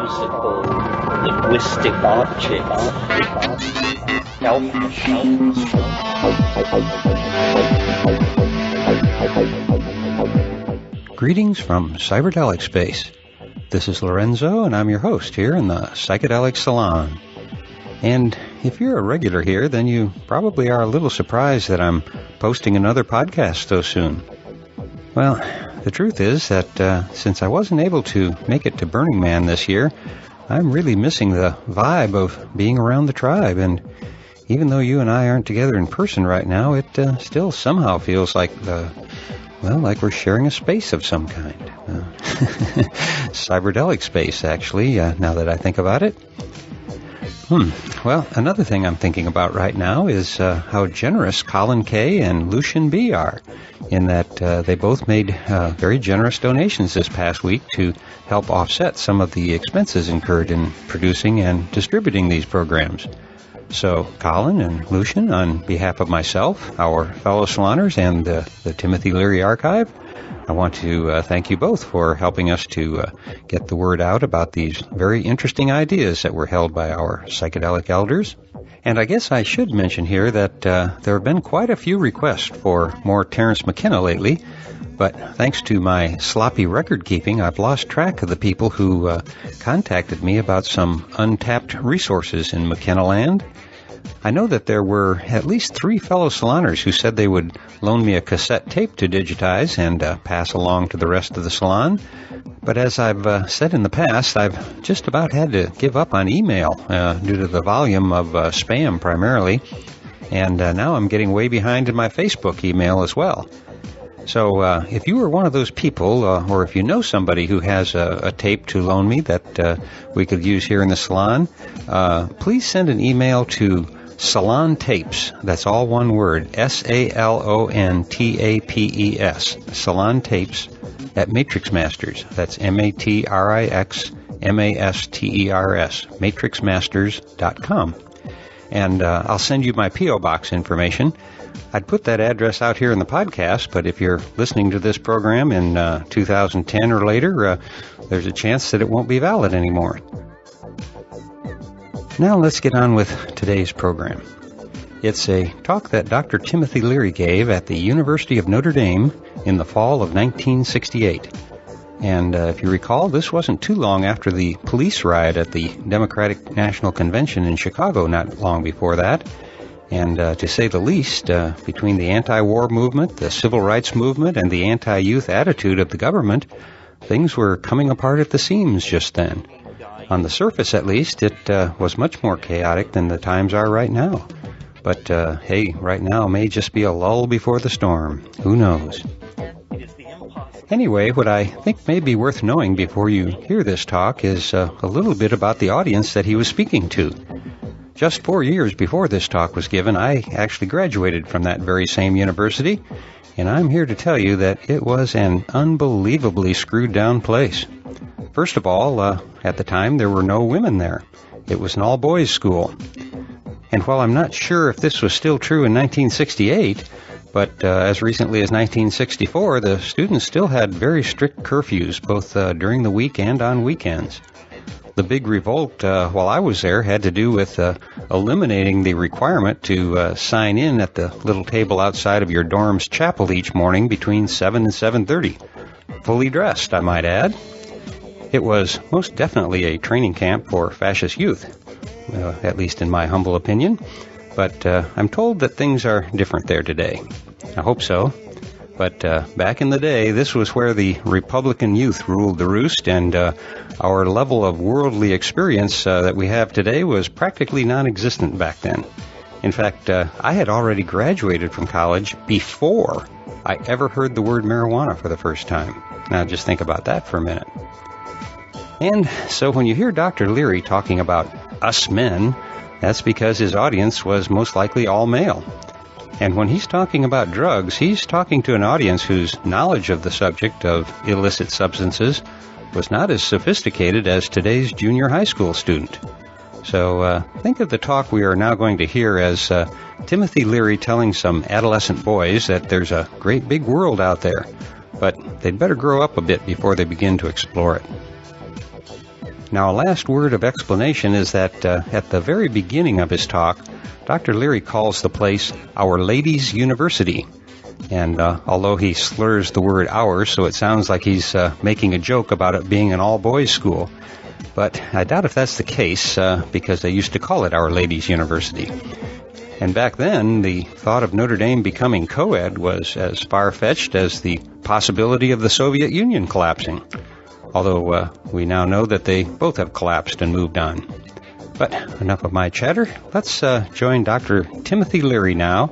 musical, linguistic objects, health machines. Greetings from Cyberdelic Space. This is Lorenzo, and I'm your host here in the Psychedelic Salon. And if you're a regular here, then you probably are a little surprised that I'm posting another podcast so soon. Well, the truth is that since I wasn't able to make it to Burning Man this year, I'm really missing the vibe of being around the tribe. And even though you and I aren't together in person right now, it still somehow feels like, like we're sharing a space of some kind. Cyberdelic space, actually, now that I think about it. Well, another thing I'm thinking about right now is how generous Colin K. and Lucian B. are, in that they both made very generous donations this past week to help offset some of the expenses incurred in producing and distributing these programs. So, Colin and Lucian, on behalf of myself, our fellow saloners, and the Timothy Leary Archive, I want to thank you both for helping us to get the word out about these very interesting ideas that were held by our psychedelic elders. And I guess I should mention here that there have been quite a few requests for more Terence McKenna lately, but thanks to my sloppy record keeping, I've lost track of the people who contacted me about some untapped resources in McKenna land. I know that there were at least 3 fellow saloners who said they would loan me a cassette tape to digitize and pass along to the rest of the salon. But as I've said in the past, I've just about had to give up on email due to the volume of spam primarily. And now I'm getting way behind in my Facebook email as well. So if you are one of those people, or if you know somebody who has a tape to loan me that we could use here in the salon, please send an email to Salon Tapes. That's all one word, SALONTAPES, Salon Tapes at Matrix Masters. That's MATRIXMASTERS, matrixmasters.com. And I'll send you my P.O. Box information. I'd put that address out here in the podcast, but if you're listening to this program in 2010 or later, there's a chance that it won't be valid anymore. Now let's get on with today's program. It's a talk that Dr. Timothy Leary gave at the University of Notre Dame in the fall of 1968. And if you recall, this wasn't too long after the police riot at the Democratic National Convention in Chicago not long before that. And to say the least, between the anti-war movement, the civil rights movement, and the anti-youth attitude of the government, things were coming apart at the seams just then. On the surface, at least, it was much more chaotic than the times are right now. But, hey, right now may just be a lull before the storm. Who knows? Anyway, what I think may be worth knowing before you hear this talk is a little bit about the audience that he was speaking to. Just 4 years before this talk was given, I actually graduated from that very same university, and I'm here to tell you that it was an unbelievably screwed down place. First of all, at the time there were no women there. It was an all-boys school. And while I'm not sure if this was still true in 1968, but as recently as 1964, the students still had very strict curfews, both during the week and on weekends. The big revolt while I was there had to do with eliminating the requirement to sign in at the little table outside of your dorm's chapel each morning between 7 and 7:30. Fully dressed, I might add. It was most definitely a training camp for fascist youth, at least in my humble opinion. But I'm told that things are different there today. I hope so. But back in the day, this was where the Republican youth ruled the roost, and our level of worldly experience that we have today was practically non-existent back then. In fact, I had already graduated from college before I ever heard the word marijuana for the first time. Now just think about that for a minute. And so when you hear Dr. Leary talking about us men, that's because his audience was most likely all male. And when he's talking about drugs, he's talking to an audience whose knowledge of the subject of illicit substances was not as sophisticated as today's junior high school student. So think of the talk we are now going to hear as Timothy Leary telling some adolescent boys that there's a great big world out there, but they'd better grow up a bit before they begin to explore it. Now, a last word of explanation is that at the very beginning of his talk, Dr. Leary calls the place Our Ladies' University. And although he slurs the word "our," so it sounds like he's making a joke about it being an all-boys school. But I doubt if that's the case, because they used to call it Our Ladies' University. And back then, the thought of Notre Dame becoming co-ed was as far-fetched as the possibility of the Soviet Union collapsing. Although we now know that they both have collapsed and moved on. But enough of my chatter. Let's join Dr. Timothy Leary now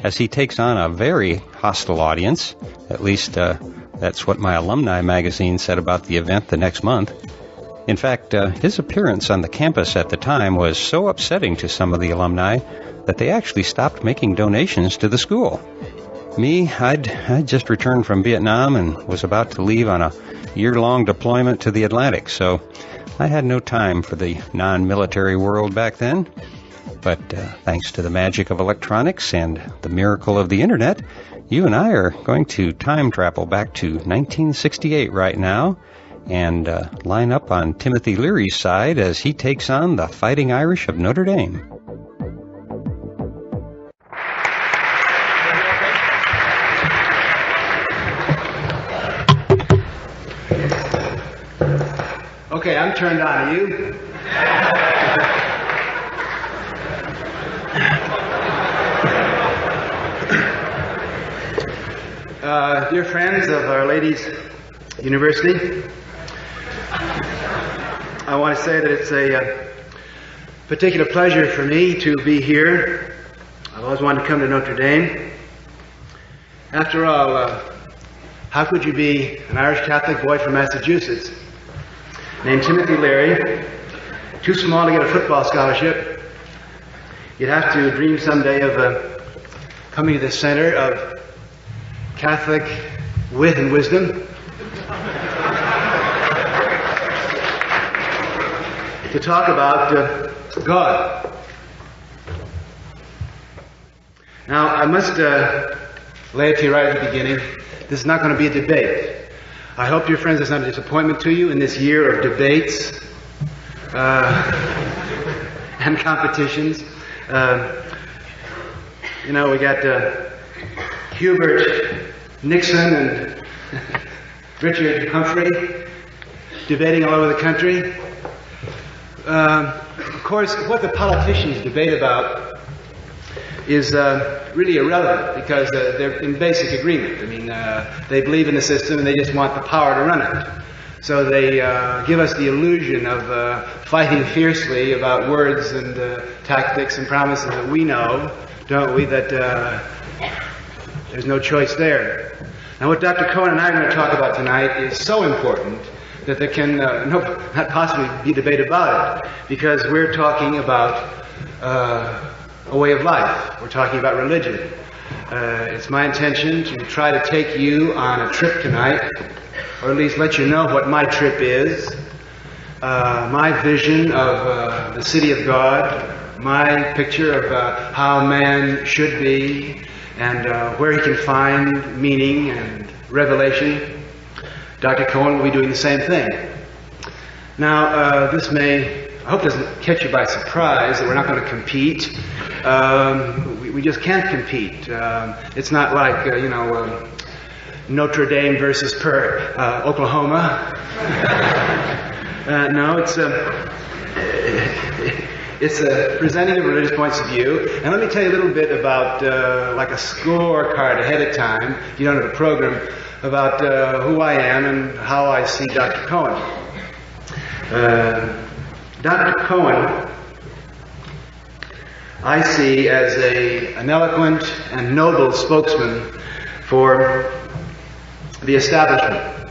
as he takes on a very hostile audience. At least that's what my alumni magazine said about the event the next month. In fact, his appearance on the campus at the time was so upsetting to some of the alumni that they actually stopped making donations to the school. Me, I'd just returned from Vietnam and was about to leave on a year-long deployment to the Atlantic, so I had no time for the non-military world back then. But thanks to the magic of electronics and the miracle of the Internet, you and I are going to time travel back to 1968 right now and line up on Timothy Leary's side as he takes on the Fighting Irish of Notre Dame. Okay, I'm turned on. Are you? Dear friends of Our Ladies' University, I want to say that it's a particular pleasure for me to be here. I've always wanted to come to Notre Dame. After all, how could you be an Irish Catholic boy from Massachusetts named Timothy Leary, too small to get a football scholarship? You'd have to dream someday of coming to the center of Catholic wit and wisdom to talk about God. Now, I must lay it to you right at the beginning. This is not going to be a debate. I hope, dear friends, it's not a disappointment to you in this year of debates and competitions. We got Hubert Nixon and Richard Humphrey debating all over the country. Of course, what the politicians debate about is really irrelevant because they're in basic agreement. I mean, they believe in the system and they just want the power to run it. So they give us the illusion of fighting fiercely about words and tactics and promises that we know, don't we, that there's no choice there. Now, what Dr. Cohen and I are going to talk about tonight is so important that there can not possibly be debate about it, because we're talking about a way of life. We're talking about religion. It's my intention to try to take you on a trip tonight, or at least let you know what my trip is, my vision of the city of God, my picture of how man should be, and where he can find meaning and revelation. Dr. Cohen will be doing the same thing. Now, this may, I hope doesn't catch you by surprise that we're not going to compete. We just can't compete. It's not like, Notre Dame versus Oklahoma. No, it's presenting of religious points of view. And let me tell you a little bit about, like a scorecard ahead of time, if you don't have a program, about who I am and how I see Dr. Cohen. Dr. Cohen, I see as an eloquent and noble spokesman for the establishment.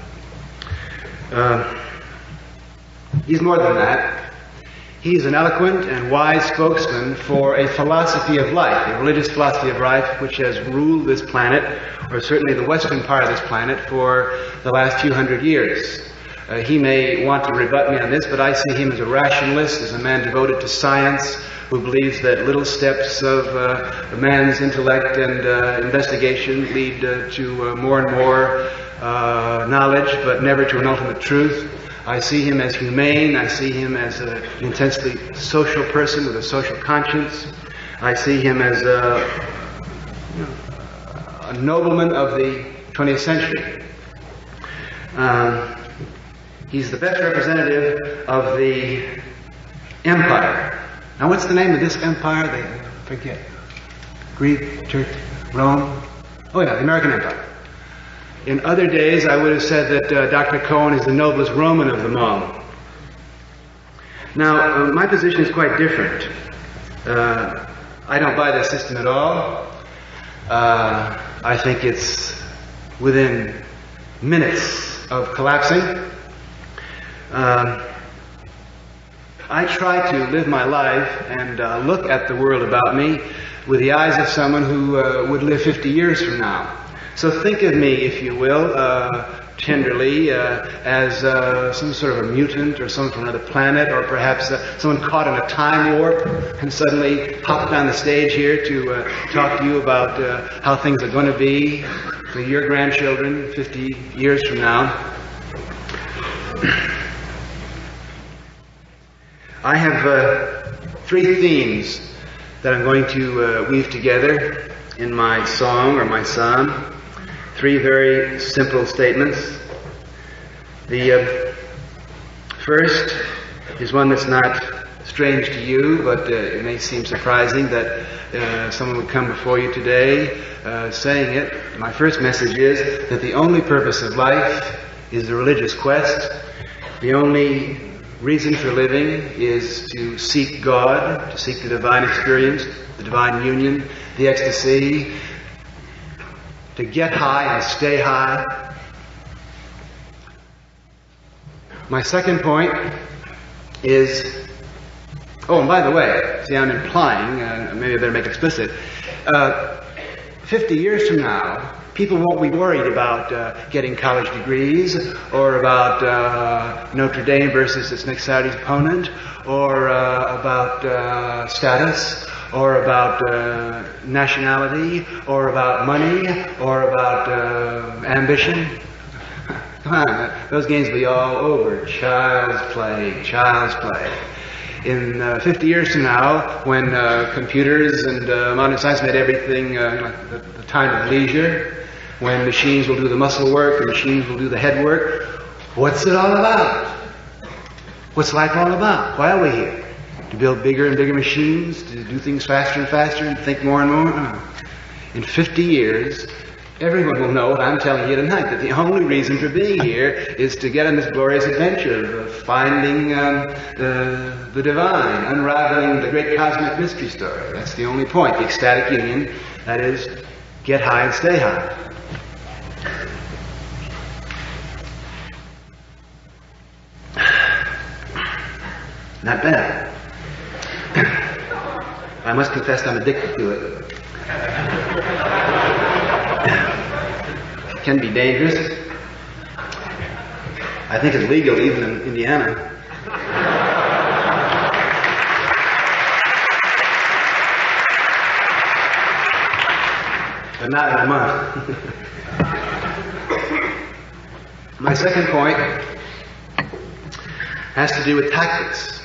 He's more than that. He's an eloquent and wise spokesman for a philosophy of life, a religious philosophy of life which has ruled this planet, or certainly the western part of this planet, for the last few hundred years. He may want to rebut me on this, but I see him as a rationalist, as a man devoted to science, who believes that little steps of a man's intellect and investigation lead to more and more knowledge, but never to an ultimate truth. I see him as humane. I see him as an intensely social person with a social conscience. I see him as a nobleman of the 20th century. He's the best representative of the empire. Now, what's the name of this empire? They forget. Greek, Turk, Rome? Oh yeah, the American Empire. In other days, I would have said that Dr. Cohen is the noblest Roman of them all. Now, my position is quite different. I don't buy this system at all. I think it's within minutes of collapsing. I try to live my life and look at the world about me with the eyes of someone who would live 50 years from now. So think of me, if you will, tenderly, as some sort of a mutant or someone from another planet, or perhaps someone caught in a time warp and suddenly popped on the stage here to talk to you about how things are going to be for your grandchildren 50 years from now. I have 3 themes that I'm going to weave together in my song or my psalm. 3 very simple statements. The first is one that's not strange to you, but it may seem surprising that someone would come before you today saying it. My first message is that the only purpose of life is the religious quest. The only reason for living is to seek God, to seek the divine experience, the divine union, the ecstasy, to get high and stay high. My second point is, oh, and by the way, see, I'm implying, maybe I better make it explicit, 50 years from now, people won't be worried about getting college degrees, or about Notre Dame versus its next Saturday's opponent, or about status, or about nationality, or about money, or about ambition. Come on, those games will be all over. Child's play, child's play. In 50 years from now, when computers and modern science made everything the time of leisure, when machines will do the muscle work and machines will do the head work, what's it all about? What's life all about? Why are we here? To build bigger and bigger machines, to do things faster and faster, and think more and more? In 50 years, everyone will know what I'm telling you tonight, that the only reason for being here is to get on this glorious adventure of finding the divine, unraveling the great cosmic mystery story. That's the only point, the ecstatic union, that is, get high and stay high. Not bad. I must confess I'm addicted to it. It can be dangerous. I think it's legal even in Indiana. But not in a month. My second point has to do with tactics.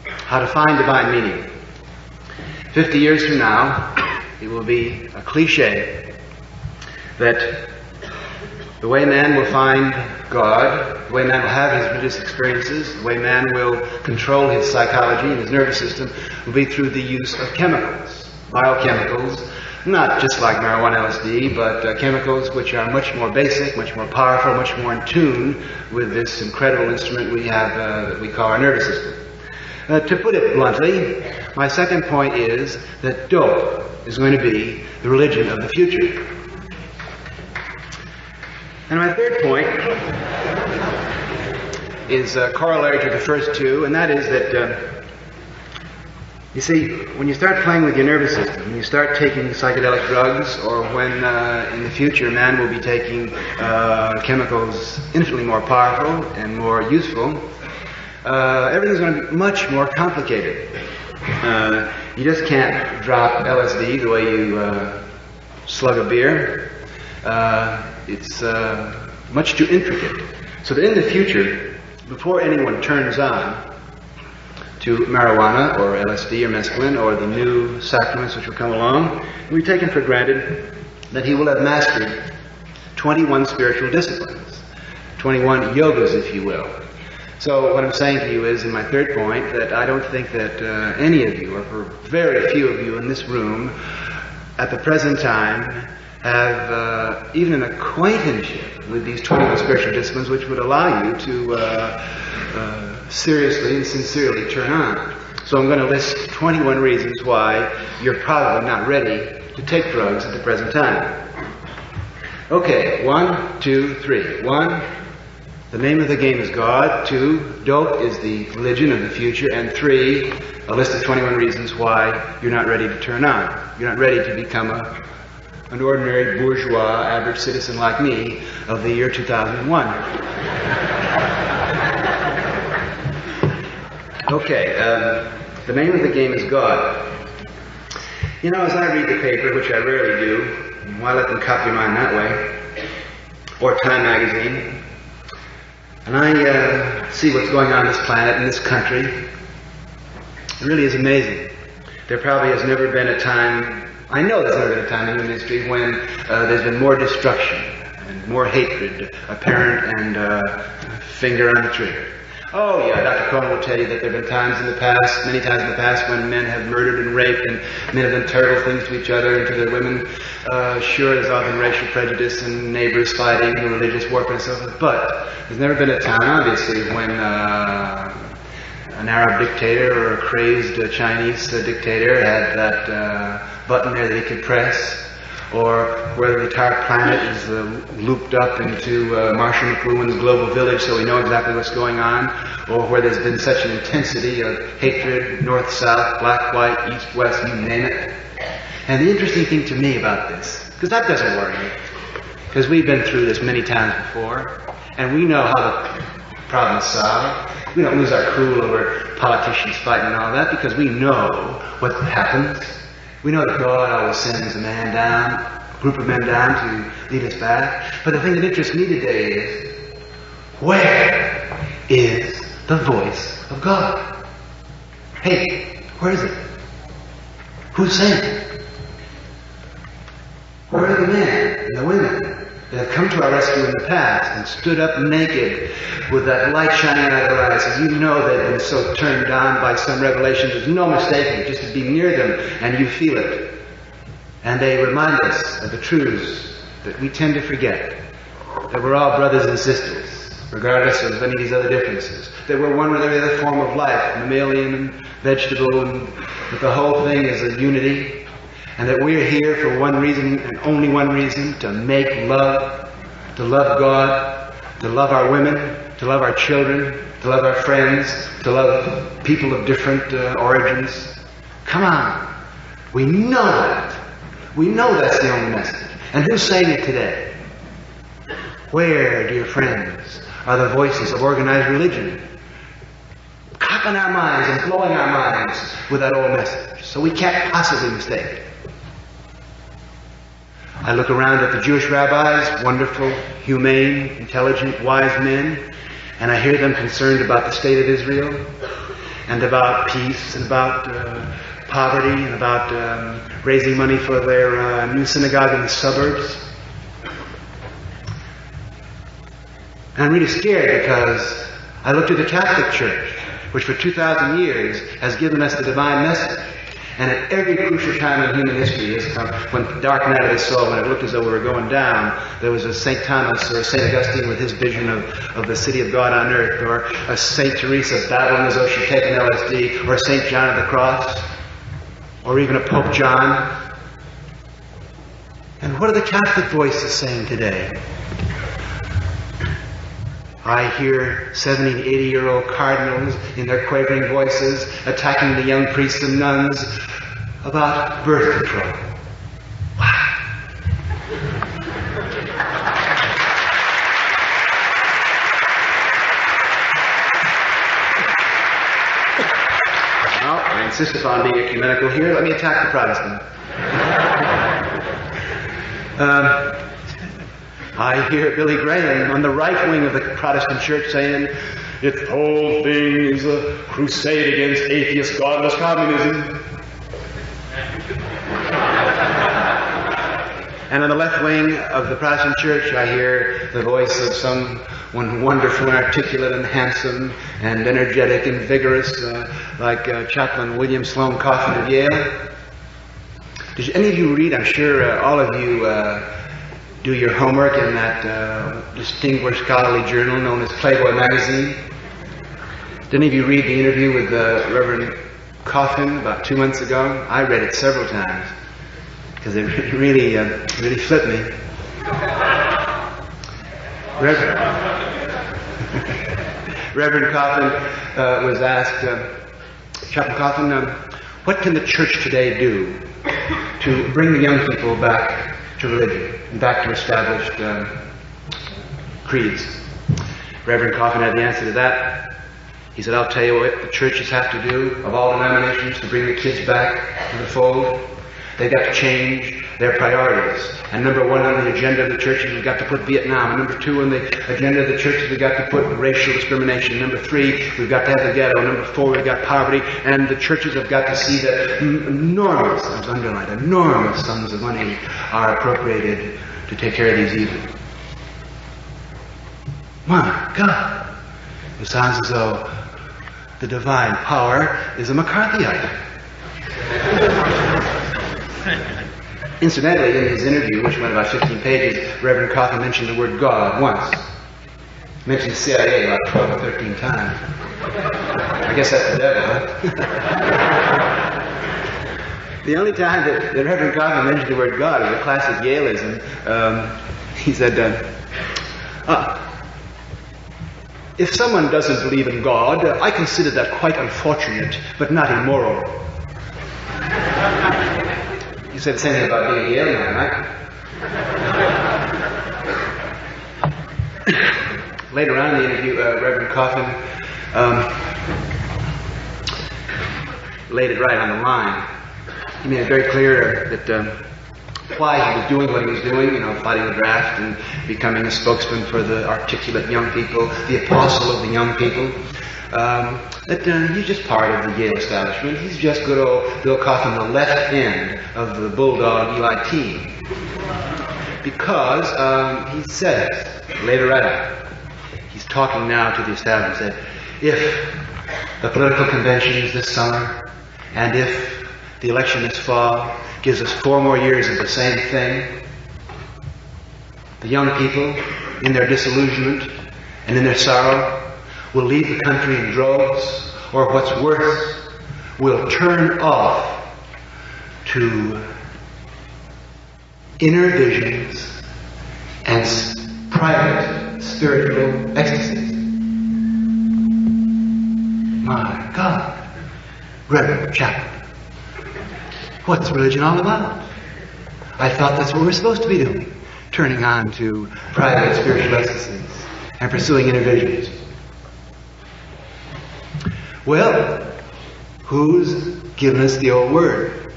How to find divine meaning. 50 years from now, it will be a cliche that the way man will find God, the way man will have his religious experiences, the way man will control his psychology and his nervous system will be through the use of chemicals, biochemicals, not just like marijuana, LSD, but chemicals which are much more basic, much more powerful, much more in tune with this incredible instrument we have that we call our nervous system. To put it bluntly, my second point is that dope is going to be the religion of the future. And my third point is corollary to the first two, and that is that, you see, when you start playing with your nervous system, when you start taking psychedelic drugs, or when in the future man will be taking chemicals infinitely more powerful and more useful, everything's going to be much more complicated. You just can't drop LSD the way you slug a beer. It's much too intricate. So that in the future, before anyone turns on to marijuana or LSD or mescaline or the new sacraments which will come along, we've taken for granted that he will have mastered 21 spiritual disciplines, 21 yogas, if you will. So what I'm saying to you is, in my third point, that I don't think that any of you, or very few of you in this room, at the present time, have even an acquaintanceship with these 21 spiritual disciplines which would allow you to seriously and sincerely turn on. So I'm going to list 21 reasons why you're probably not ready to take drugs at the present time. Okay, 1, 2, 3. 1, the name of the game is God. 2, dope is the religion of the future. And 3, a list of 21 reasons why you're not ready to turn on. You're not ready to become an ordinary bourgeois, average citizen like me of the year 2001. Okay, the name of the game is God. You know, as I read the paper, which I rarely do, why let them copy mine that way, or Time magazine, and I see what's going on in this planet, in this country, it really is amazing. There probably has never been a time, I know there's never been a time in human history when there's been more destruction and more hatred apparent and finger on the trigger. Oh yeah, Dr. Cohen will tell you that there have been times in the past, many times in the past, when men have murdered and raped and men have done terrible things to each other and to their women. Sure, there's often racial prejudice and neighbors fighting and religious warfare and so forth, but there's never been a time, obviously, when an Arab dictator or a crazed Chinese dictator had that button there that he could press, or where the entire planet is looped up into Marshall McLuhan's global village so we know exactly what's going on, or where there's been such an intensity of hatred, north, south, black, white, east, west, you name it. And the interesting thing to me about this, because that doesn't worry me, because we've been through this many times before, and we know how the problem's solved. We don't lose our cool over politicians fighting and all that, because we know what happens. We know that God always sends a man down, a group of men down to lead us back. But the thing that interests me today is, where is the voice of God? Hey, where is it? Who's saying it? Where are the men and the women that have come to our rescue in the past and stood up naked with that light shining out of their eyes, and you know they've been so turned on by some revelation, there's no mistaking, just to be near them and you feel it. And they remind us of the truths that we tend to forget, that we're all brothers and sisters, regardless of any of these other differences, that we're one with every other form of life, mammalian and vegetable, and that the whole thing is a unity, and that we're here for one reason and only one reason, to make love, to love God, to love our women, to love our children, to love our friends, to love people of different origins. Come on. We know that. We know that's the only message. And who's saying it today? Where, dear friends, are the voices of organized religion? Cocking our minds and blowing our minds with that old message, so we can't possibly mistake it. I look around at the Jewish rabbis, wonderful, humane, intelligent, wise men, and I hear them concerned about the state of Israel, and about peace, and about poverty, and about raising money for their new synagogue in the suburbs. And I'm really scared because I look to the Catholic Church, which for 2,000 years has given us the divine message. And at every crucial time in human history, when the dark night of the soul, when it looked as though we were going down, there was a St. Thomas or a St. Augustine with his vision of the city of God on earth, or a St. Teresa babbling as though she'd taken LSD, or St. John of the Cross, or even a Pope John. And what are the Catholic voices saying today? I hear 70 and 80-year-old cardinals in their quavering voices attacking the young priests and nuns about birth control. Wow. Well, I insist upon being ecumenical here. Let me attack the Protestant. I hear Billy Graham on the right wing of the Protestant church saying, "Its whole thing is a crusade against atheist, godless communism." And on the left wing of the Protestant church, I hear the voice of someone wonderful and articulate and handsome and energetic and vigorous, like Chaplain William Sloane Coffin of Yale. Did any of you read? I'm sure all of you do your homework in that distinguished scholarly journal known as Playboy magazine. Did any of you read the interview with Reverend Coffin about 2 months ago? I read it several times because it really flipped me. Reverend Coffin was asked, Chaplain Coffin, what can the church today do to bring the young people back to religion, back to established creeds? Reverend Coffin had the answer to that. He said, "I'll tell you what the churches have to do, of all denominations, to bring the kids back to the fold. They've got to change their priorities. And number one on the agenda of the churches, we've got to put Vietnam. And number two on the agenda of the churches, we've got to put racial discrimination. Number three, we've got to have the ghetto. Number four, we've got poverty. And the churches have got to see that enormous, I was underlined, enormous sums of money are appropriated to take care of these evils." My God! It sounds as though the divine power is a McCarthyite. Incidentally, in his interview, which went about 15 pages, Reverend Coffin mentioned the word God once. Mentioned CIA about 12 or 13 times. I guess that's the devil, huh? The only time that Reverend Coffin mentioned the word God was a classic Yaleism. He said, "If someone doesn't believe in God, I consider that quite unfortunate, but not immoral." You said the same thing about being a Yale man, right? Later on in the interview, Reverend Coffin laid it right on the line. He made it very clear that why he was doing what he was doing, fighting the draft and becoming a spokesman for the articulate young people, the apostle of the young people. That he's just part of the Yale establishment. He's just good old Bill Coffin, the left end of the Bulldog Eli team. Because he said later on, he's talking now to the establishment, that if the political conventions this summer and if the election this fall gives us 4 more years of the same thing, the young people, in their disillusionment and in their sorrow, will leave the country in droves, or what's worse, will turn off to inner visions and private spiritual ecstasies. My God, Reverend Chaplain, what's religion all about? I thought that's what we're supposed to be doing, turning on to private spiritual ecstasies and pursuing inner visions. Well, who's given us the old word?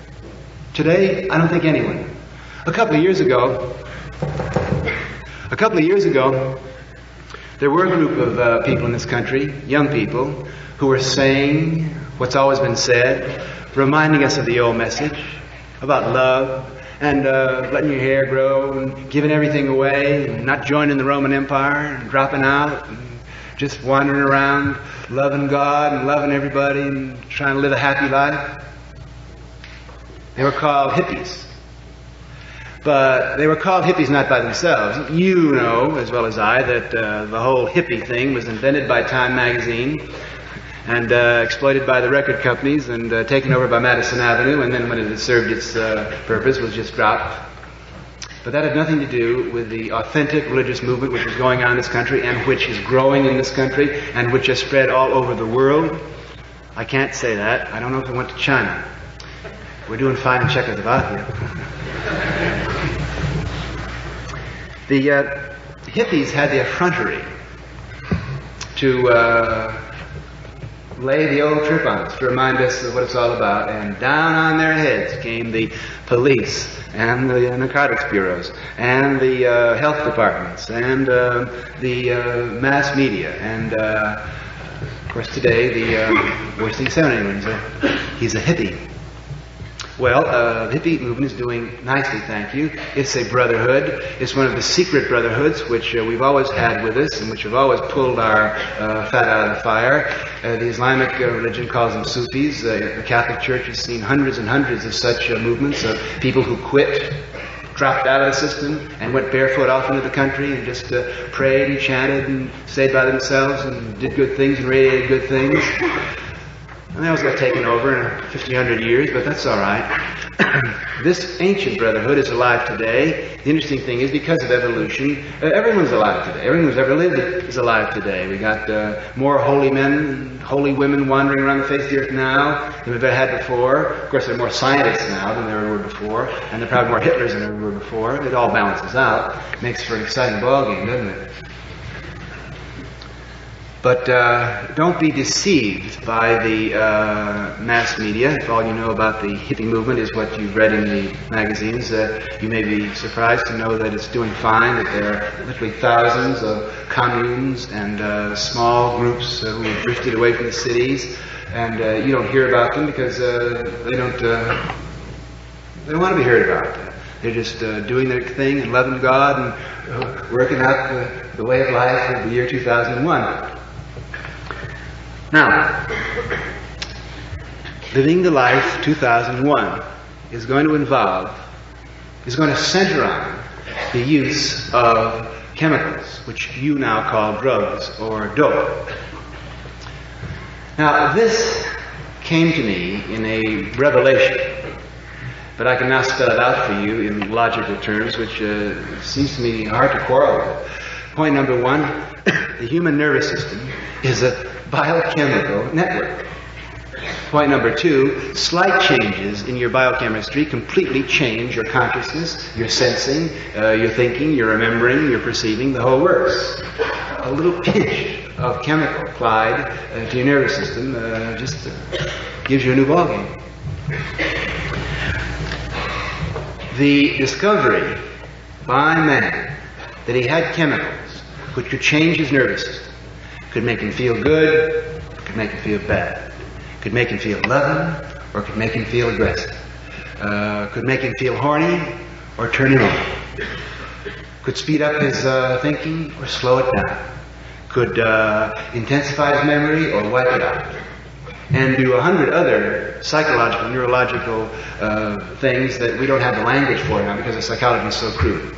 Today, I don't think anyone. A couple of years ago, there were a group of people in this country, young people, who were saying what's always been said, reminding us of the old message about love and letting your hair grow and giving everything away and not joining the Roman Empire and dropping out and just wandering around loving God and loving everybody and trying to live a happy life. They were called hippies. But they were called hippies not by themselves. You know as well as I that the whole hippie thing was invented by Time magazine and exploited by the record companies and taken over by Madison Avenue, and then when it had served its purpose was just dropped. But that had nothing to do with the authentic religious movement which was going on in this country and which is growing in this country and which has spread all over the world. I can't say that. I don't know if it went to China. We're doing fine in Czechoslovakia. The hippies had the effrontery to lay the old trip on us to remind us of what it's all about, and down on their heads came the police and the narcotics bureaus and the health departments and the mass media, and of course today the worst thing said anyone is he's a hippie. Well, the hippie movement is doing nicely, thank you. It's a brotherhood. It's one of the secret brotherhoods which we've always had with us and which have always pulled our fat out of the fire. The Islamic religion calls them Sufis. The Catholic Church has seen hundreds and hundreds of such movements of people who quit, dropped out of the system, and went barefoot off into the country and just prayed and chanted and stayed by themselves and did good things and radiated good things. And they always got taken over in 1,500 years, but that's all right. This ancient brotherhood is alive today. The interesting thing is, because of evolution, everyone's alive today. Everyone who's ever lived is alive today. We got more holy men and holy women wandering around the face of the earth now than we've ever had before. Of course, there are more scientists now than there ever were before, and there are probably more Hitlers than there ever were before. It all balances out. Makes for an exciting ballgame, doesn't it? But don't be deceived by the mass media. If all you know about the hippie movement is what you've read in the magazines, you may be surprised to know that it's doing fine, that there are literally thousands of communes and small groups who have drifted away from the cities, and you don't hear about them because they don't want to be heard about. They're just doing their thing and loving God and working out the way of life of the year 2001. Now, living the life 2001 is going to center on the use of chemicals, which you now call drugs or dope. Now, this came to me in a revelation, but I can now spell it out for you in logical terms, which seems to me hard to quarrel with. Point number one, the human nervous system is a biochemical network. Point number two, slight changes in your biochemistry completely change your consciousness, your sensing, your thinking, your remembering, your perceiving, the whole works. A little pinch of chemical applied to your nervous system just gives you a new ballgame. The discovery by man that he had chemicals which could change his nervous system, could make him feel good, could make him feel bad, could make him feel loving, or could make him feel aggressive, could make him feel horny, or turn him on, could speed up his thinking, or slow it down, could intensify his memory, or wipe it out, and do 100 other psychological, neurological things that we don't have the language for now because the psychology is so crude.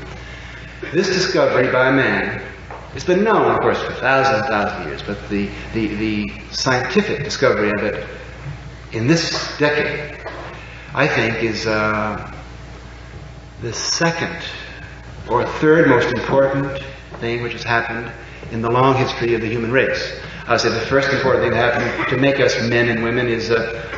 This discovery by man, it's been known, of course, for thousands and thousands of years, but the scientific discovery of it in this decade, I think, is the second or third most important thing which has happened in the long history of the human race. I would say the first important thing that happened to make us men and women is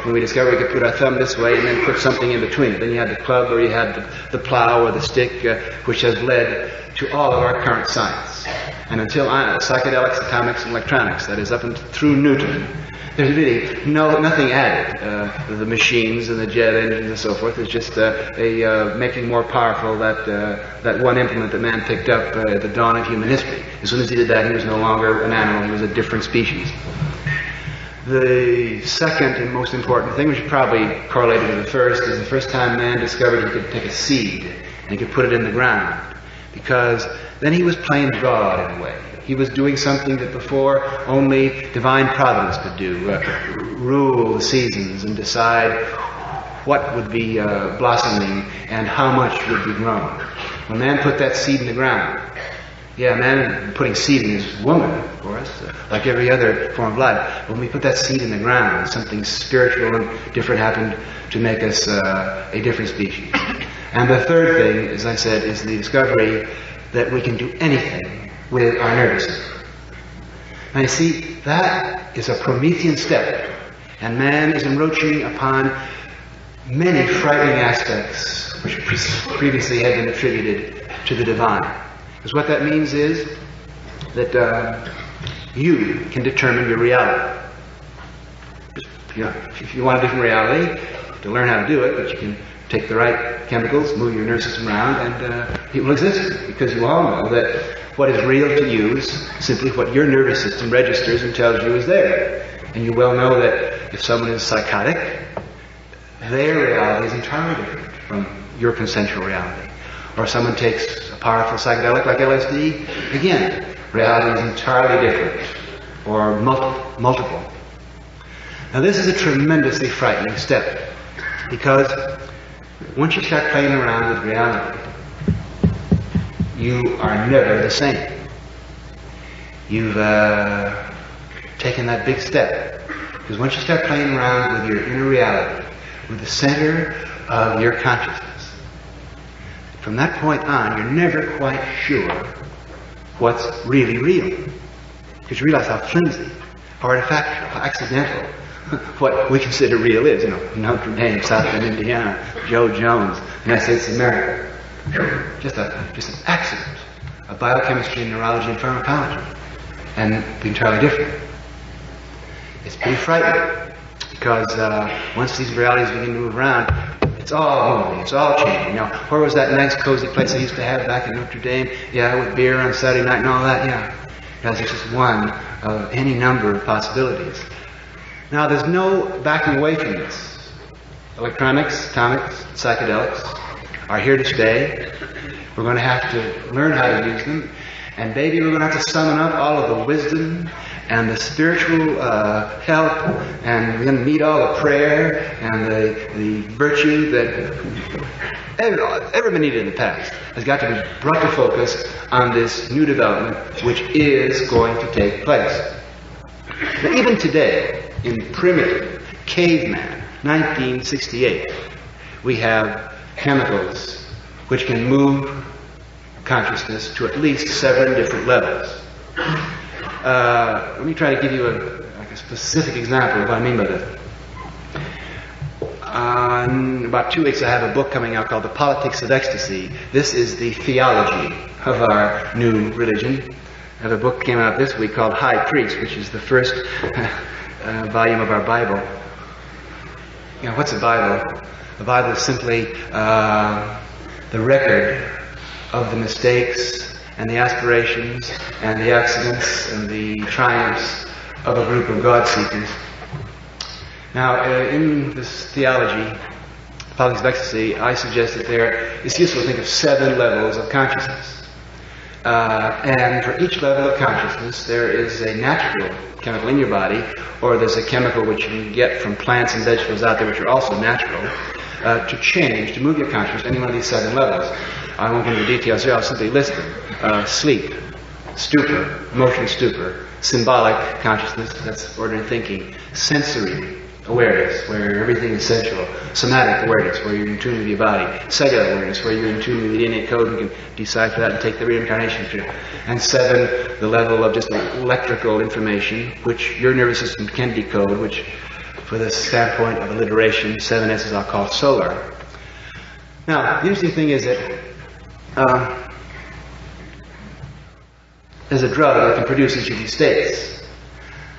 when we discovered we could put our thumb this way and then put something in between it. Then you had the club or you had the plow or the stick, which has led to all of our current science. And until psychedelics, atomics, and electronics, that is up and through Newton, there's really nothing added. The machines and the jet engines and so forth is just making more powerful that one implement that man picked up at the dawn of human history. As soon as he did that, he was no longer an animal, he was a different species. The second and most important thing, which is probably correlated with the first, is the first time man discovered he could take a seed and he could put it in the ground. Because then he was playing God in a way. He was doing something that before only divine providence could do, rule the seasons and decide what would be blossoming and how much would be grown. When man put that seed in the ground, man putting seed in his woman, of course, like every other form of life. When we put that seed in the ground, something spiritual and different happened to make us a different species. And the third thing, as I said, is the discovery that we can do anything with our nervous system. Now you see, that is a Promethean step, and man is encroaching upon many frightening aspects which previously had been attributed to the divine. Because what that means is that you can determine your reality. if you want a different reality, to learn how to do it, but you can take the right chemicals, move your nervous system around, and it will exist. Because you all know that what is real to you is simply what your nervous system registers and tells you is there. And you well know that if someone is psychotic, their reality is entirely different from your consensual reality. Or if someone takes a powerful psychedelic like LSD, again, reality is entirely different, or multiple. Now this is a tremendously frightening step, because once you start playing around with reality, you are never the same. You've taken that big step, because once you start playing around with your inner reality, with the center of your consciousness, from that point on, you're never quite sure what's really real. Because you realize how flimsy, how artificial, how accidental what we consider real is. Notre Dame, South Bend, Indiana, Joe Jones, United States of America. Just an accident of biochemistry, neurology, and pharmacology. And be entirely different. It's pretty frightening, because once these realities begin to move around, it's all moving, it's all changing. Where was that nice cozy place I used to have back in Notre Dame? Yeah, with beer on Saturday night and all that, yeah. Because it's just one of any number of possibilities. Now, there's no backing away from this. Electronics, atomics, psychedelics are here to stay. We're going to have to learn how to use them. And baby, we're going to have to summon up all of the wisdom and the spiritual help, and we're going to need all the prayer and the virtue that ever been needed in the past has got to be brought to focus on this new development which is going to take place. Now, even today, in primitive caveman 1968, we have chemicals which can move consciousness to at least 7 different levels. Let me try to give you a specific example of what I mean by that. In about 2 weeks I have a book coming out called The Politics of Ecstasy. This is the theology of our new religion. I have a book came out this week called High Priest, which is the first volume of our Bible. What's a Bible? The Bible is simply the record of the mistakes and the aspirations and the accidents and the triumphs of a group of God-seekers. Now, in this theology, Politics of Ecstasy, I suggest that it's useful to think of 7 levels of consciousness. And for each level of consciousness, there is a natural chemical in your body, or there's a chemical which you can get from plants and vegetables out there which are also natural, to move your consciousness to any one of these 7 levels. I won't go into the details here, I'll simply list them. Sleep, stupor, emotional stupor, symbolic consciousness, that's ordinary thinking, sensory awareness, where everything is sensual, somatic awareness, where you're in tune with your body, cellular awareness, where you're in tune with the DNA code and can decipher that and take the reincarnation through. And 7, the level of just electrical information, which your nervous system can decode, which, for the standpoint of alliteration, 7 S's I'll call solar. Now, the interesting thing is that there's a drug that can produce each of these states.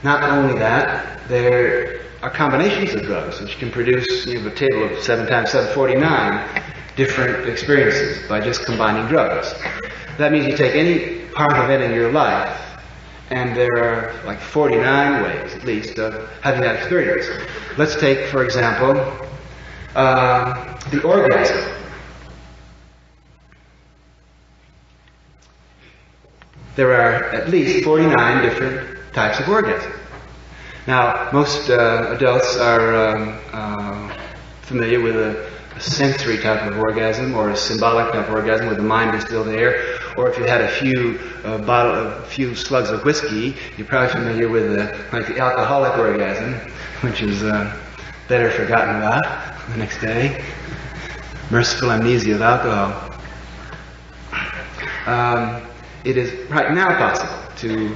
Not only that, there are combinations of drugs which can produce, you have a table of 7 times 7, 49 different experiences by just combining drugs. That means you take any part of it in your life, and there are like 49 ways, at least, of having that experience. Let's take, for example, the orgasm. There are at least 49 different types of orgasm. Now, most adults are familiar with a sensory type of orgasm, or a symbolic type of orgasm where the mind is still there. Or if you had a few slugs of whiskey, you're probably familiar with the alcoholic orgasm, which is better forgotten about the next day. Merciful amnesia of alcohol. It is right now possible to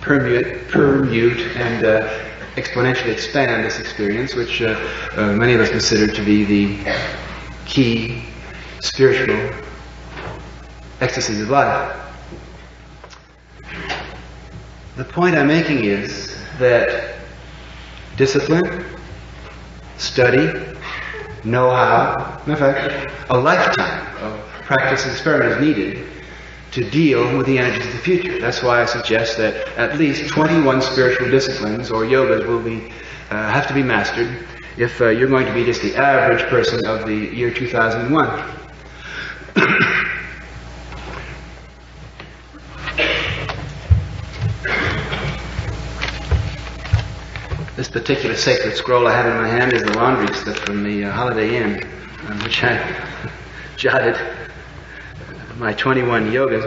permute and exponentially expand this experience, which many of us consider to be the key spiritual ecstasies of life. The point I'm making is that discipline, study, know-how, in fact, a lifetime of practice and experiment is needed to deal with the energies of the future. That's why I suggest that at least 21 spiritual disciplines or yogas will have to be mastered if you're going to be just the average person of the year 2001. This particular sacred scroll I have in my hand is the laundry slip from the Holiday Inn, on which I jotted my 21 yogas.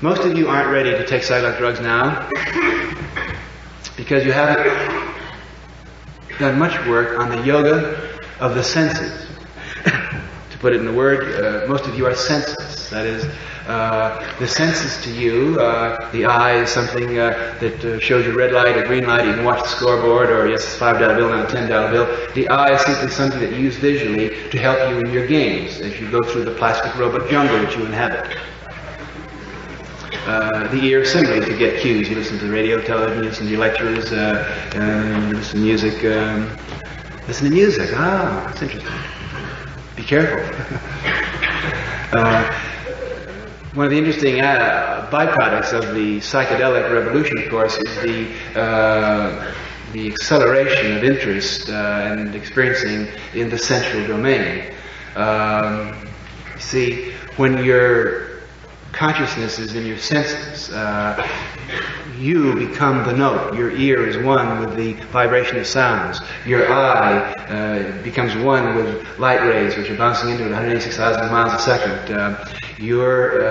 Most of you aren't ready to take psychedelic drugs now because you haven't done much work on the yoga of the senses. To put it in a word, most of you are senseless. That is, the senses to you, the eye is something that shows you red light or green light. You can watch the scoreboard, or yes, it's a $5 bill, not a $10 bill. The eye is simply something that you use visually to help you in your games as you go through the plastic robot jungle that you inhabit. The ear similarly to get cues. You listen to the radio, television, you listen to your lectures, you listen to music. Listen to music. Ah, that's interesting. Be careful. One of the interesting byproducts of the psychedelic revolution, of course, is the acceleration of interest and experiencing in the sensual domain. You see, when your consciousness is in your senses, you become the note. Your ear is one with the vibration of sounds. Your eye becomes one with light rays which are bouncing into it 186,000 miles a second. Your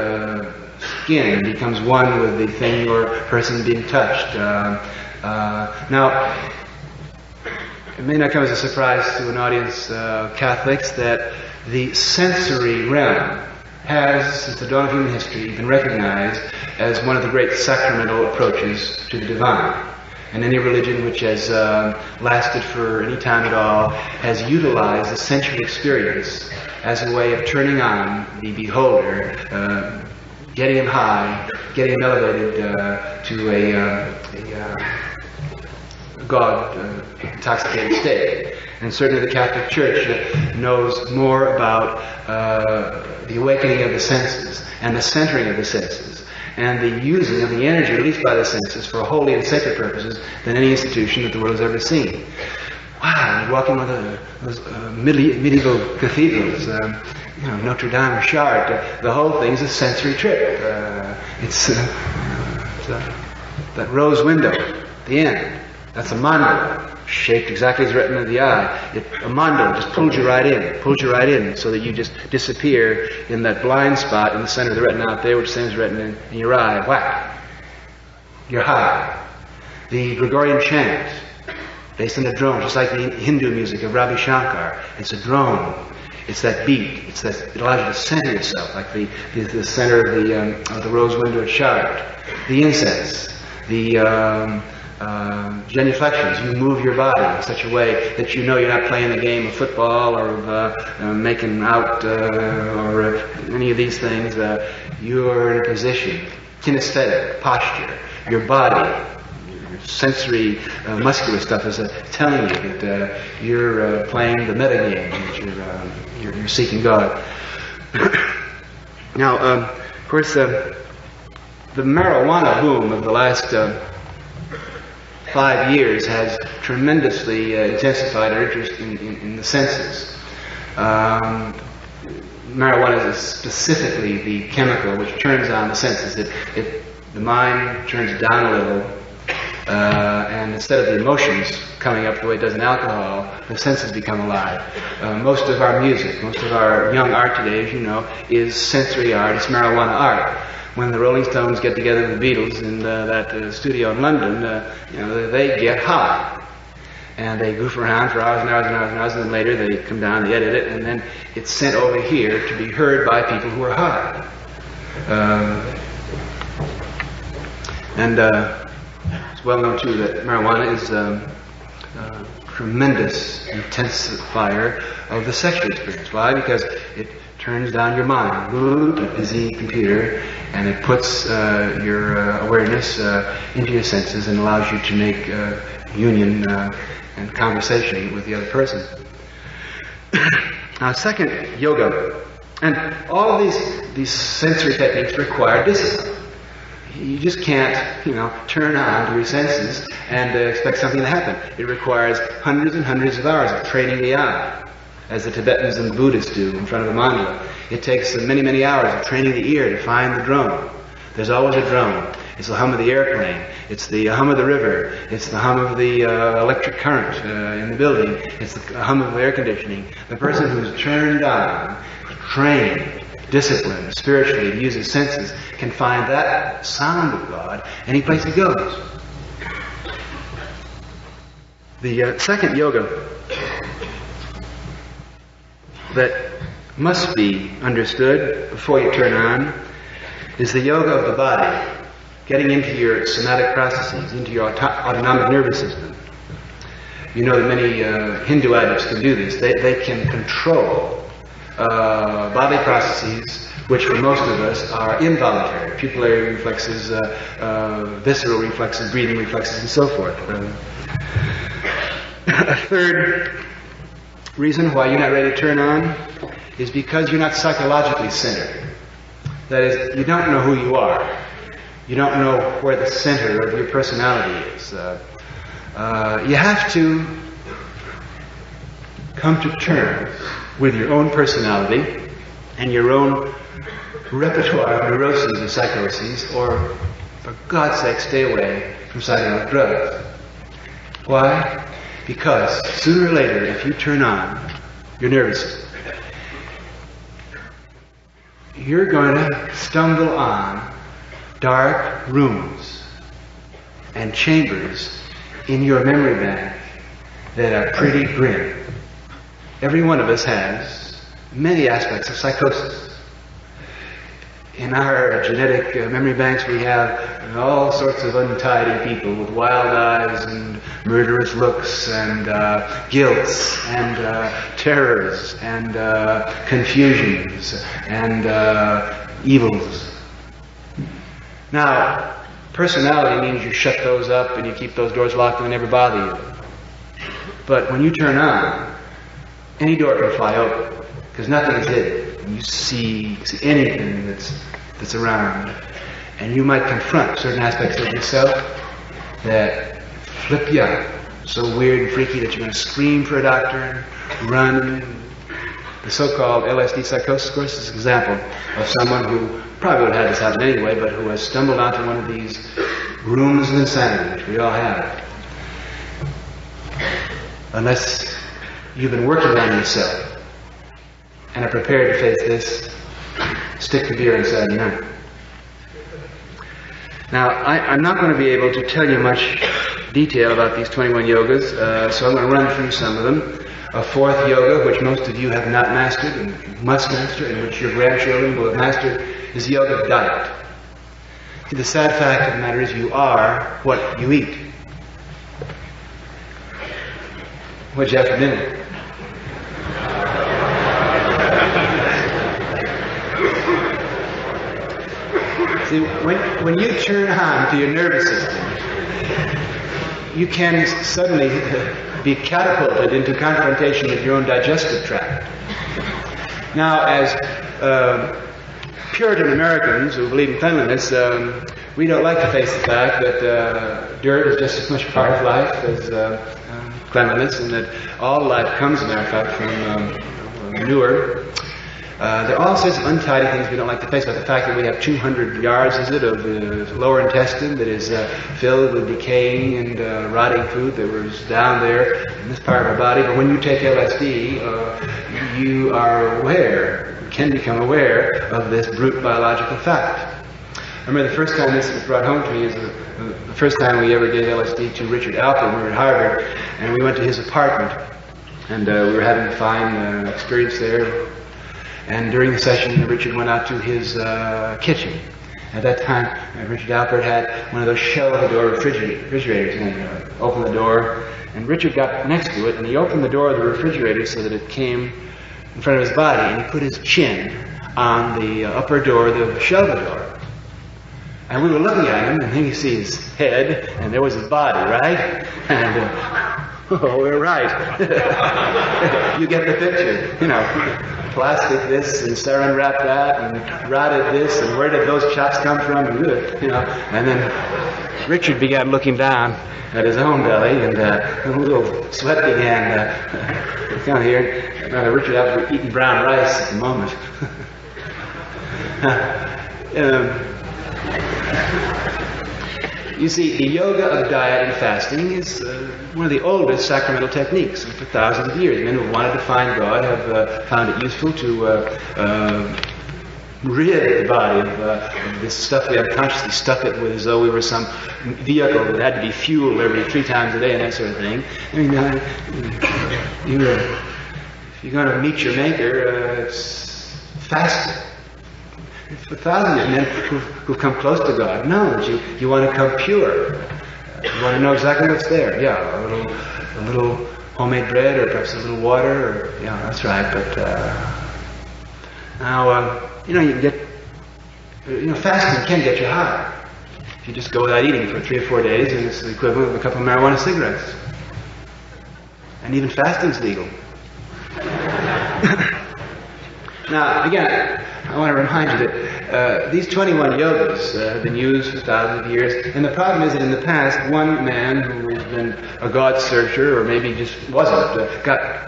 skin becomes one with the thing or person being touched. Now, it may not come as a surprise to an audience of Catholics that the sensory realm has, since the dawn of human history, been recognized as one of the great sacramental approaches to the divine. And any religion which has lasted for any time at all has utilized the sensual experience as a way of turning on the beholder, getting him high, getting him elevated to a God-intoxicated state. And certainly the Catholic Church knows more about the awakening of the senses and the centering of the senses and the using of the energy released by the senses for holy and sacred purposes than any institution that the world has ever seen. Wow, you're walking with those medieval cathedrals, Notre Dame or Chartres, the whole thing's a sensory trip. It's that rose window, the end. That's a mandala, shaped exactly as the retina of the eye. A mandala just pulls you right in, so that you just disappear in that blind spot in the center of the retina out there, which sends the retina in your eye. Whack! You're high. The Gregorian chant, based on a drone, just like the Hindu music of Ravi Shankar. It's a drone. It's that beat. It allows you to center yourself, like the center of the rose window at Chartres. The incense, the genuflections. You move your body in such a way that you know you're not playing a game of football or of making out or any of these things. You're in a position, kinesthetic, posture, your body, your sensory, muscular stuff is telling you that you're playing the metagame, that you're seeking God. Now, of course, the marijuana boom of the last 5 years has tremendously intensified our interest in the senses. Marijuana is specifically the chemical which turns on the senses. The mind turns down a little, and instead of the emotions coming up the way it does in alcohol, the senses become alive. Most of our music, most of our young art today, as you know, is sensory art, it's marijuana art. When the Rolling Stones get together with the Beatles in that studio in London, they get high. And they goof around for hours and hours and hours and hours, and then later they come down, they edit it, and then it's sent over here to be heard by people who are high. It's well known, too, that marijuana is a tremendous intensifier of the sexual experience. Why? Because it turns down your mind, a busy computer, and it puts your awareness into your senses and allows you to make union and conversation with the other person. Now, second, yoga. And all of these sensory techniques require discipline. You just can't, turn on to your senses and expect something to happen. It requires hundreds and hundreds of hours of training the eye, as the Tibetans and the Buddhists do in front of a mandala. It takes many, many hours of training the ear to find the drone. There's always a drone. It's the hum of the airplane. It's the hum of the river. It's the hum of the electric current in the building. It's the hum of air conditioning. The person who's turned on, trained, disciplined spiritually to use his senses can find that sound of God any place he goes. The second yoga that must be understood before you turn on is the yoga of the body, getting into your somatic processes, into your autonomic nervous system. You know that many Hindu addicts can do this. They can control bodily processes which for most of us are involuntary. Pupillary reflexes, visceral reflexes, breathing reflexes, and so forth. A third reason why you're not ready to turn on is because you're not psychologically centered. That is, you don't know who you are. You don't know where the center of your personality is. You have to come to terms with your own personality and your own repertoire of neuroses or psychoses, or, for God's sake, stay away from psychedelic drugs. Why? Because sooner or later, if you turn on your nervous system, you're going to stumble on dark rooms and chambers in your memory bank that are pretty grim. Every one of us has many aspects of psychosis. In our genetic memory banks, we have all sorts of untidy people with wild eyes and murderous looks and guilts and terrors and confusions and evils. Now, personality means you shut those up and you keep those doors locked and they never bother you. But when you turn on, any door can fly open because nothing is hidden. You see anything that's around, and you might confront certain aspects of yourself that flip you out, so weird and freaky that you're going to scream for a doctor and run. The so-called LSD psychosis, of course, is an example of someone who probably would have had this happen anyway, but who has stumbled onto one of these rooms of insanity, which we all have. Unless you've been working on yourself and are prepared to face this, stick the beer inside your mouth. Now, I'm not going to be able to tell you much detail about these 21 yogas, so I'm going to run through some of them. A fourth yoga, which most of you have not mastered and must master, and which your grandchildren will have mastered, is the yoga of diet. See, the sad fact of the matter is you are what you eat. What'd you have for dinner? See, when you turn on to your nervous system, you can suddenly be catapulted into confrontation with your own digestive tract. Now, as Puritan Americans who believe in cleanliness, we don't like to face the fact that dirt is just as much part of life as cleanliness, and that all life comes, as a matter of fact, from manure. There are all sorts of untidy things we don't like to face, but the fact that we have 200 yards, of the lower intestine that is filled with decaying and rotting food that was down there in this part of our body. But when you take LSD, you are aware, can become aware of this brute biological fact. I remember the first time this was brought home to me is the first time we ever gave LSD to Richard Alpert. We were at Harvard, and we went to his apartment, and we were having a fine experience there. And during the session, Richard went out to his kitchen. At that time, Richard Alpert had one of those shell-the-door refrigerators, and he opened the door, and Richard got next to it, and he opened the door of the refrigerator so that it came in front of his body, and he put his chin on the upper door of the shelter door. And we were looking at him, and then you see his head, and there was his body, right? And oh, we're right. You get the picture, you know. Plastic this, and saran wrap that, and rotted this, and where did those chops come from? And, you know. And then Richard began looking down at his own belly, and a little sweat began down here. Richard was eating brown rice at the moment. You see, the yoga of diet and fasting is one of the oldest sacramental techniques. And for thousands of years, men who wanted to find God have found it useful to rid the body of this stuff we unconsciously stuff it with, as though we were some vehicle that had to be fueled every 3 times a day and that sort of thing. I mean, if you're going to meet your Maker, it's fasting. For thousands of men who've come close to God know that you want to come pure. You want to know exactly what's there. Yeah, a little homemade bread, or perhaps a little water, or yeah, that's right. But now you can get fasting can get you high. If you just go without eating for 3 or 4 days, and it's the equivalent of a couple of marijuana cigarettes. And even fasting's legal. Now, again, I want to remind you that these 21 yogas have been used for thousands of years, and the problem is that in the past, one man who has been a God searcher, or maybe just wasn't,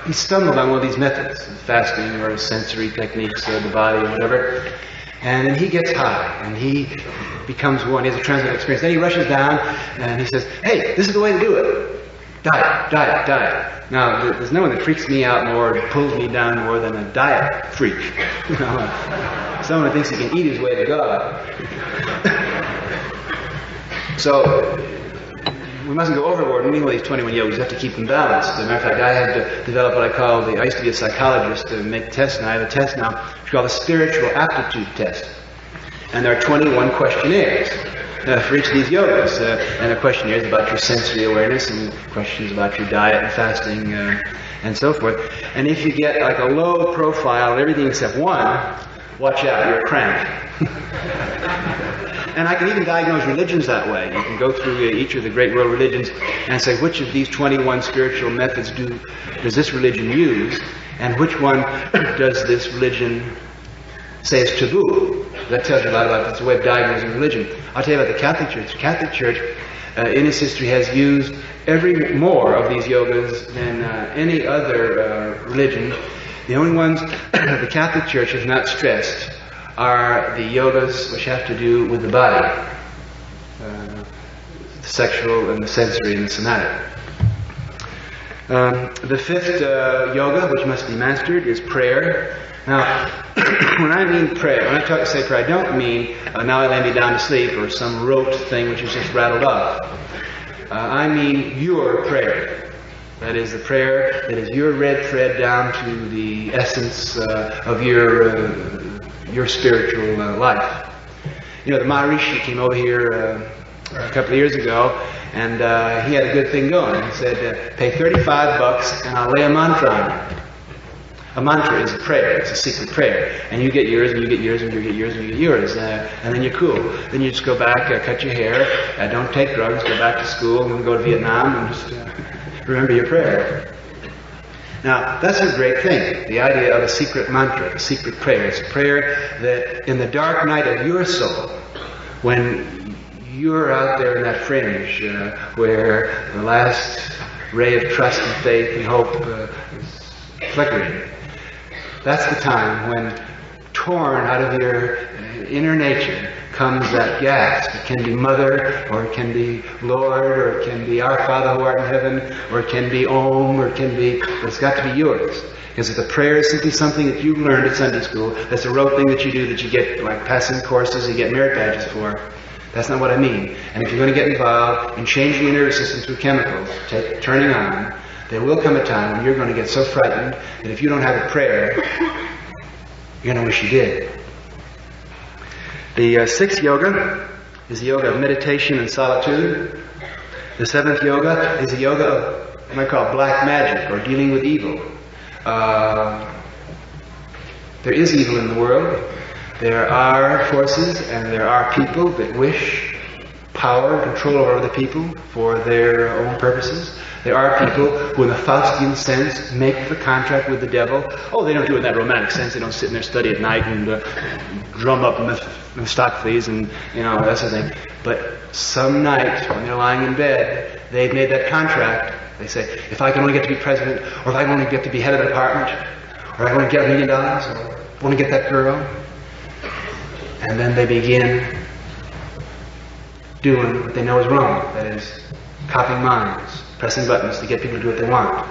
he stumbled on one of these methods, fasting or sensory techniques of the body or whatever, and then he gets high, and he becomes one, he has a transcendental experience. Then he rushes down, and he says, hey, this is the way to do it. Diet, diet, diet. Now, there's no one that freaks me out more or pulls me down more than a diet freak. Someone who thinks he can eat his way to God. So, we mustn't go overboard in any of these 21 yogas. You have to keep them balanced. As a matter of fact, I had to develop what I used to be a psychologist to make tests, and I have a test now, which is called the Spiritual Aptitude Test. And there are 21 questionnaires. For each of these yogas, and the questionnaires about your sensory awareness, and questions about your diet and fasting, and so forth. And if you get like a low profile of everything except one, watch out, you're a crank. And I can even diagnose religions that way. You can go through each of the great world religions and say, which of these 21 spiritual methods does this religion use, and which one does this religion say is taboo? That tells you a lot about it. It's a way of diagnosing religion. I'll tell you about the Catholic Church. The Catholic Church, in its history, has used more of these yogas than any other religion. The only ones the Catholic Church has not stressed are the yogas which have to do with the body, the sexual and the sensory and the somatic. The fifth yoga, which must be mastered, is prayer. Now, when I mean prayer, when I say prayer, I don't mean now I lay me down to sleep or some rote thing which is just rattled off. I mean your prayer. That is the prayer that is your red thread down to the essence of your spiritual life. You know, the Maharishi came over here a couple of years ago, and he had a good thing going. He said, pay $35 and I'll lay a mantra on you. A mantra is a prayer. It's a secret prayer. And you get yours, and you get yours, and you get yours, and you get yours. And then you're cool. Then you just go back, cut your hair, don't take drugs, go back to school, and then go to Vietnam, and just remember your prayer. Now, that's a great thing. The idea of a secret mantra, a secret prayer. It's a prayer that in the dark night of your soul, when you're out there in that fringe where the last ray of trust and faith and hope is flickering, that's the time when, torn out of your inner nature, comes that gasp. It can be Mother, or it can be Lord, or it can be Our Father who art in heaven, or it can be Om, or it can be, but it's got to be yours. Because if the prayer is simply something that you learned at Sunday school, that's a rote thing that you do that you get, like passing courses, you get merit badges for. That's not what I mean. And if you're going to get involved in changing your nervous system through chemicals, turning on, there will come a time when you're going to get so frightened that if you don't have a prayer, you're going to wish you did. The sixth yoga is the yoga of meditation and solitude. The seventh yoga is the yoga of what I call black magic, or dealing with evil. There is evil in the world. There are forces and there are people that wish power and control over other people for their own purposes. There are people who, in the Faustian sense, make the contract with the devil. Oh, they don't do it in that romantic sense. They don't sit in their study at night and drum up Mephistopheles and, that sort of thing. But some night, when they're lying in bed, they've made that contract. They say, if I can only get to be president, or if I can only get to be head of the department, or if I can only get $1 million, or only get that girl. And then they begin doing what they know is wrong. That is, copying minds, pressing buttons to get people to do what they want.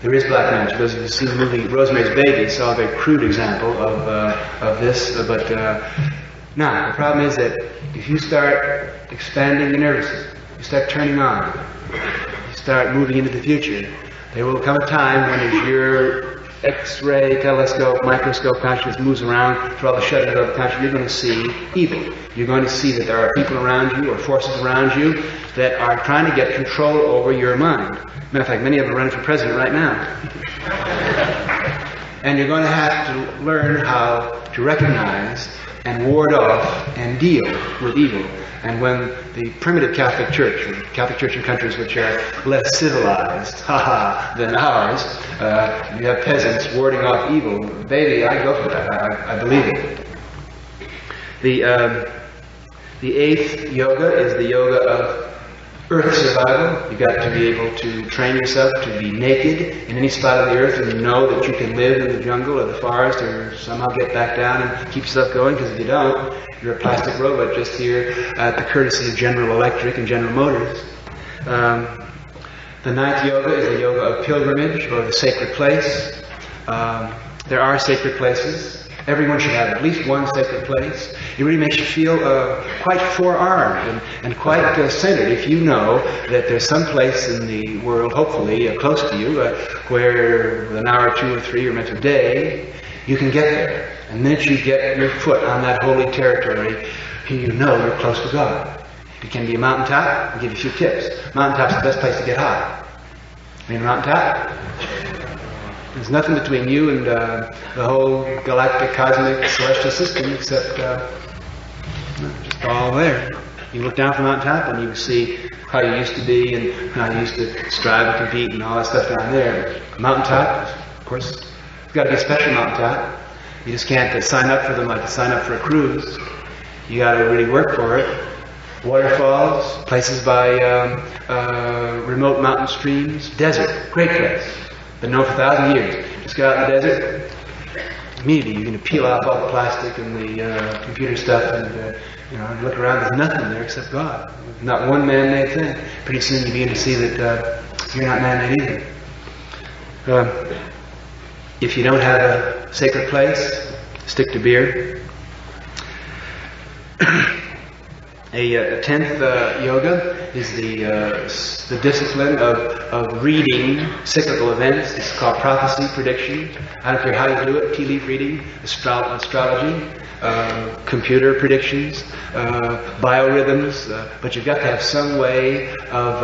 There is black magic. Those of you who've seen the movie Rosemary's Baby saw a very crude example of this. Now, the problem is that if you start expanding the nervous system, you start turning on, you start moving into the future, there will come a time when as your X-ray, telescope, microscope consciousness moves around through all the shutters of the consciousness, you're going to see evil. You're going to see that there are people around you or forces around you that are trying to get control over your mind. Matter of fact, many of them are running for president right now. And you're going to have to learn how to recognize and ward off and deal with evil. And when the primitive Catholic Church, or Catholic Church in countries which are less civilized, than ours, you have peasants warding off evil, baby, I go for that. I believe it. The eighth yoga is the yoga of earth survival. You've got to be able to train yourself to be naked in any spot of the earth and know that you can live in the jungle or the forest or somehow get back down and keep yourself going, because if you don't, you're a plastic robot just here at the courtesy of General Electric and General Motors. The ninth yoga is the yoga of pilgrimage, or the sacred place. There are sacred places. Everyone should have at least one sacred place. It really makes you feel quite forearmed and quite centered if you know that there's some place in the world, hopefully close to you, where with an hour or 2 or 3 or a day, you can get there. And the minute you get your foot on that holy territory, you know you're close to God. It can be a mountaintop. I'll give you a few tips. Mountaintop's the best place to get high. I mean, a mountaintop? There's nothing between you and the whole galactic, cosmic, celestial system except just all there. You look down from the mountaintop and you see how you used to be and how you used to strive and compete and all that stuff down there. Mountaintop, of course, it's got to be a special mountaintop. You just can't sign up for them like you sign up for a cruise. You got to really work for it. Waterfalls, places by remote mountain streams, desert, great place. Been known for 1,000 years. Just go out in the desert, immediately you're going to peel off all the plastic and the computer stuff and look around, there's nothing there except God. Not one man-made thing. Pretty soon you begin to see that you're not man-made either. If you don't have a sacred place, stick to beer. A 10th yoga is the discipline of reading cyclical events. It's called prophecy, prediction. I don't care how you do it, tea leaf reading, astrology, computer predictions, biorhythms, but you've got to have some way of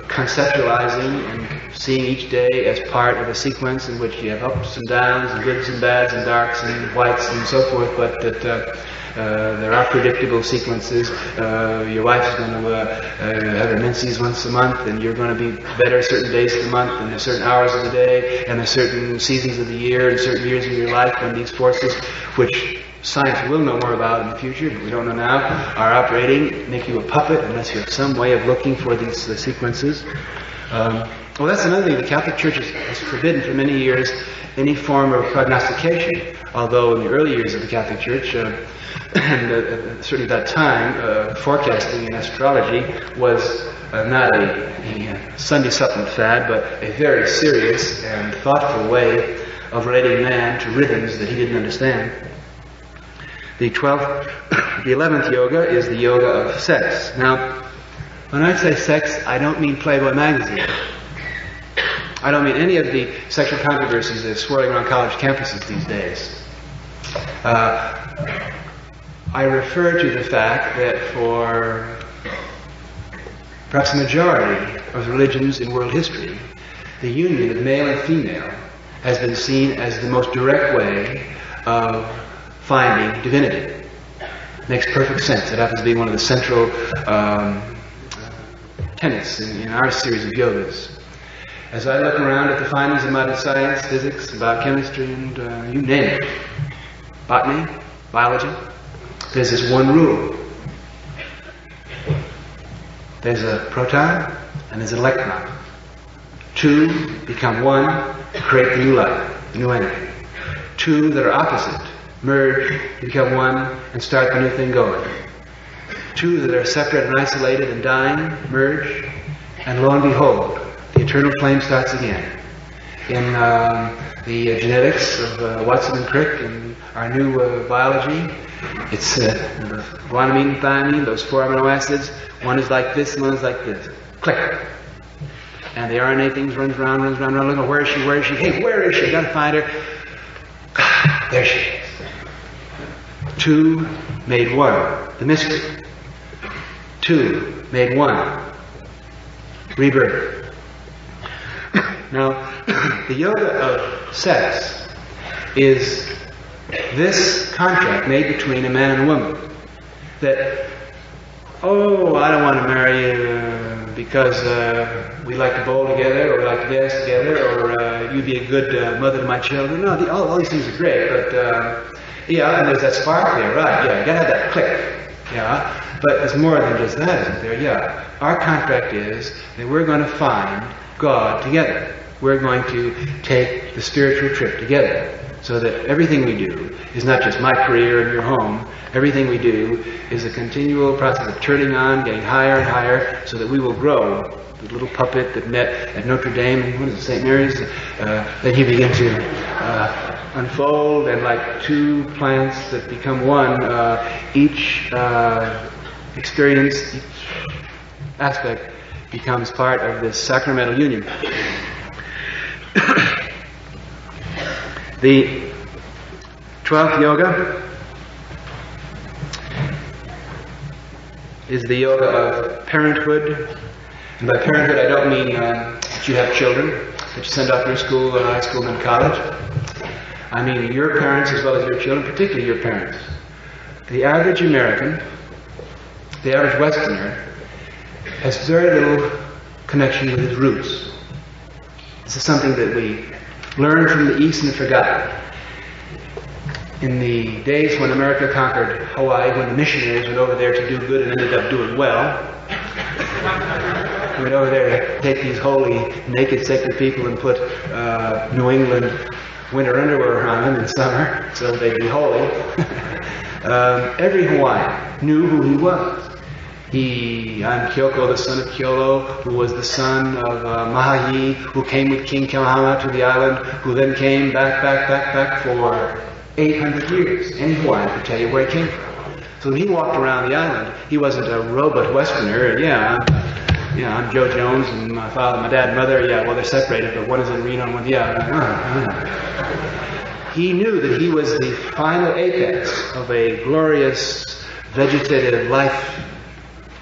conceptualizing and seeing each day as part of a sequence in which you have ups and downs and goods and bads and darks and whites and so forth, but that there are predictable sequences. Your wife is going to have her menses once a month, and you're going to be better certain days of the month, and there's certain hours of the day, and there's certain seasons of the year, and certain years of your life when these forces, which science will know more about in the future, but we don't know now, are operating, make you a puppet unless you have some way of looking for these sequences. Well, that's another thing. The Catholic Church has forbidden for many years any form of prognostication, although in the early years of the Catholic Church, and certainly at that time, forecasting and astrology was not a Sunday supplement fad, but a very serious and thoughtful way of relating man to rhythms that he didn't understand. The 11th yoga is the yoga of sex. Now, when I say sex, I don't mean Playboy magazine. I don't mean any of the sexual controversies that are swirling around college campuses these days. I refer to the fact that for perhaps the majority of religions in world history, the union of male and female has been seen as the most direct way of finding divinity. Makes perfect sense. It happens to be one of the central tenets in our series of yogas. As I look around at the findings of modern science, physics, biochemistry, and you name it, botany, biology, there's this one rule. There's a proton and there's an electron. Two become one to create the new life, the new energy. Two that are opposite merge to become one and start the new thing going. Two that are separate and isolated and dying merge, and lo and behold, the eternal flame starts again. In the genetics of Watson and Crick and our new biology, it's the guanine and thymine, those 4 amino acids. One is like this, and one is like this. Click. And the RNA things runs around. Look, where is she? Where is she? Hey, where is she? Gotta find her. There she is. Two made one. The mystery. Two made one. Rebirth. Now, the yoga of sex is this contract made between a man and a woman. That, oh, I don't want to marry you because we like to bowl together, or we like to dance together, or you'd be a good mother to my children. No, all these things are great, but yeah, and there's that spark there, right? Yeah, you gotta have that click. Yeah, but there's more than just that, isn't there? Yeah, our contract is that we're going to find God together. We're going to take the spiritual trip together, so that everything we do is not just my career and your home. Everything we do is a continual process of turning on, getting higher and higher, so that we will grow. The little puppet that met at Notre Dame, and what is it, St. Mary's, then he began to unfold, and like two plants that become one, each experience, each aspect becomes part of this sacramental union. The 12th yoga is the yoga of parenthood. And by parenthood, I don't mean that you have children, that you send off to school, high school, and college. I mean your parents as well as your children, particularly your parents. The average American, the average Westerner, has very little connection with his roots. This is something that we learned from the East and forgot. In the days when America conquered Hawaii, when the missionaries went over there to do good and ended up doing well, went over there to take these holy, naked, sacred people and put New England winter underwear on them in summer so they'd be holy. Every Hawaiian knew who he was. I'm Kyoko, the son of Kyolo, who was the son of Mahahi, who came with King Kamehameha to the island, who then came back for 800 years. Any Hawaiian could tell you where he came from. So when he walked around the island, he wasn't a robot Westerner. I'm Joe Jones, and my father, my dad, and mother. Yeah, well, they're separated, but one is in Reno, and one. He knew that he was the final apex of a glorious vegetative life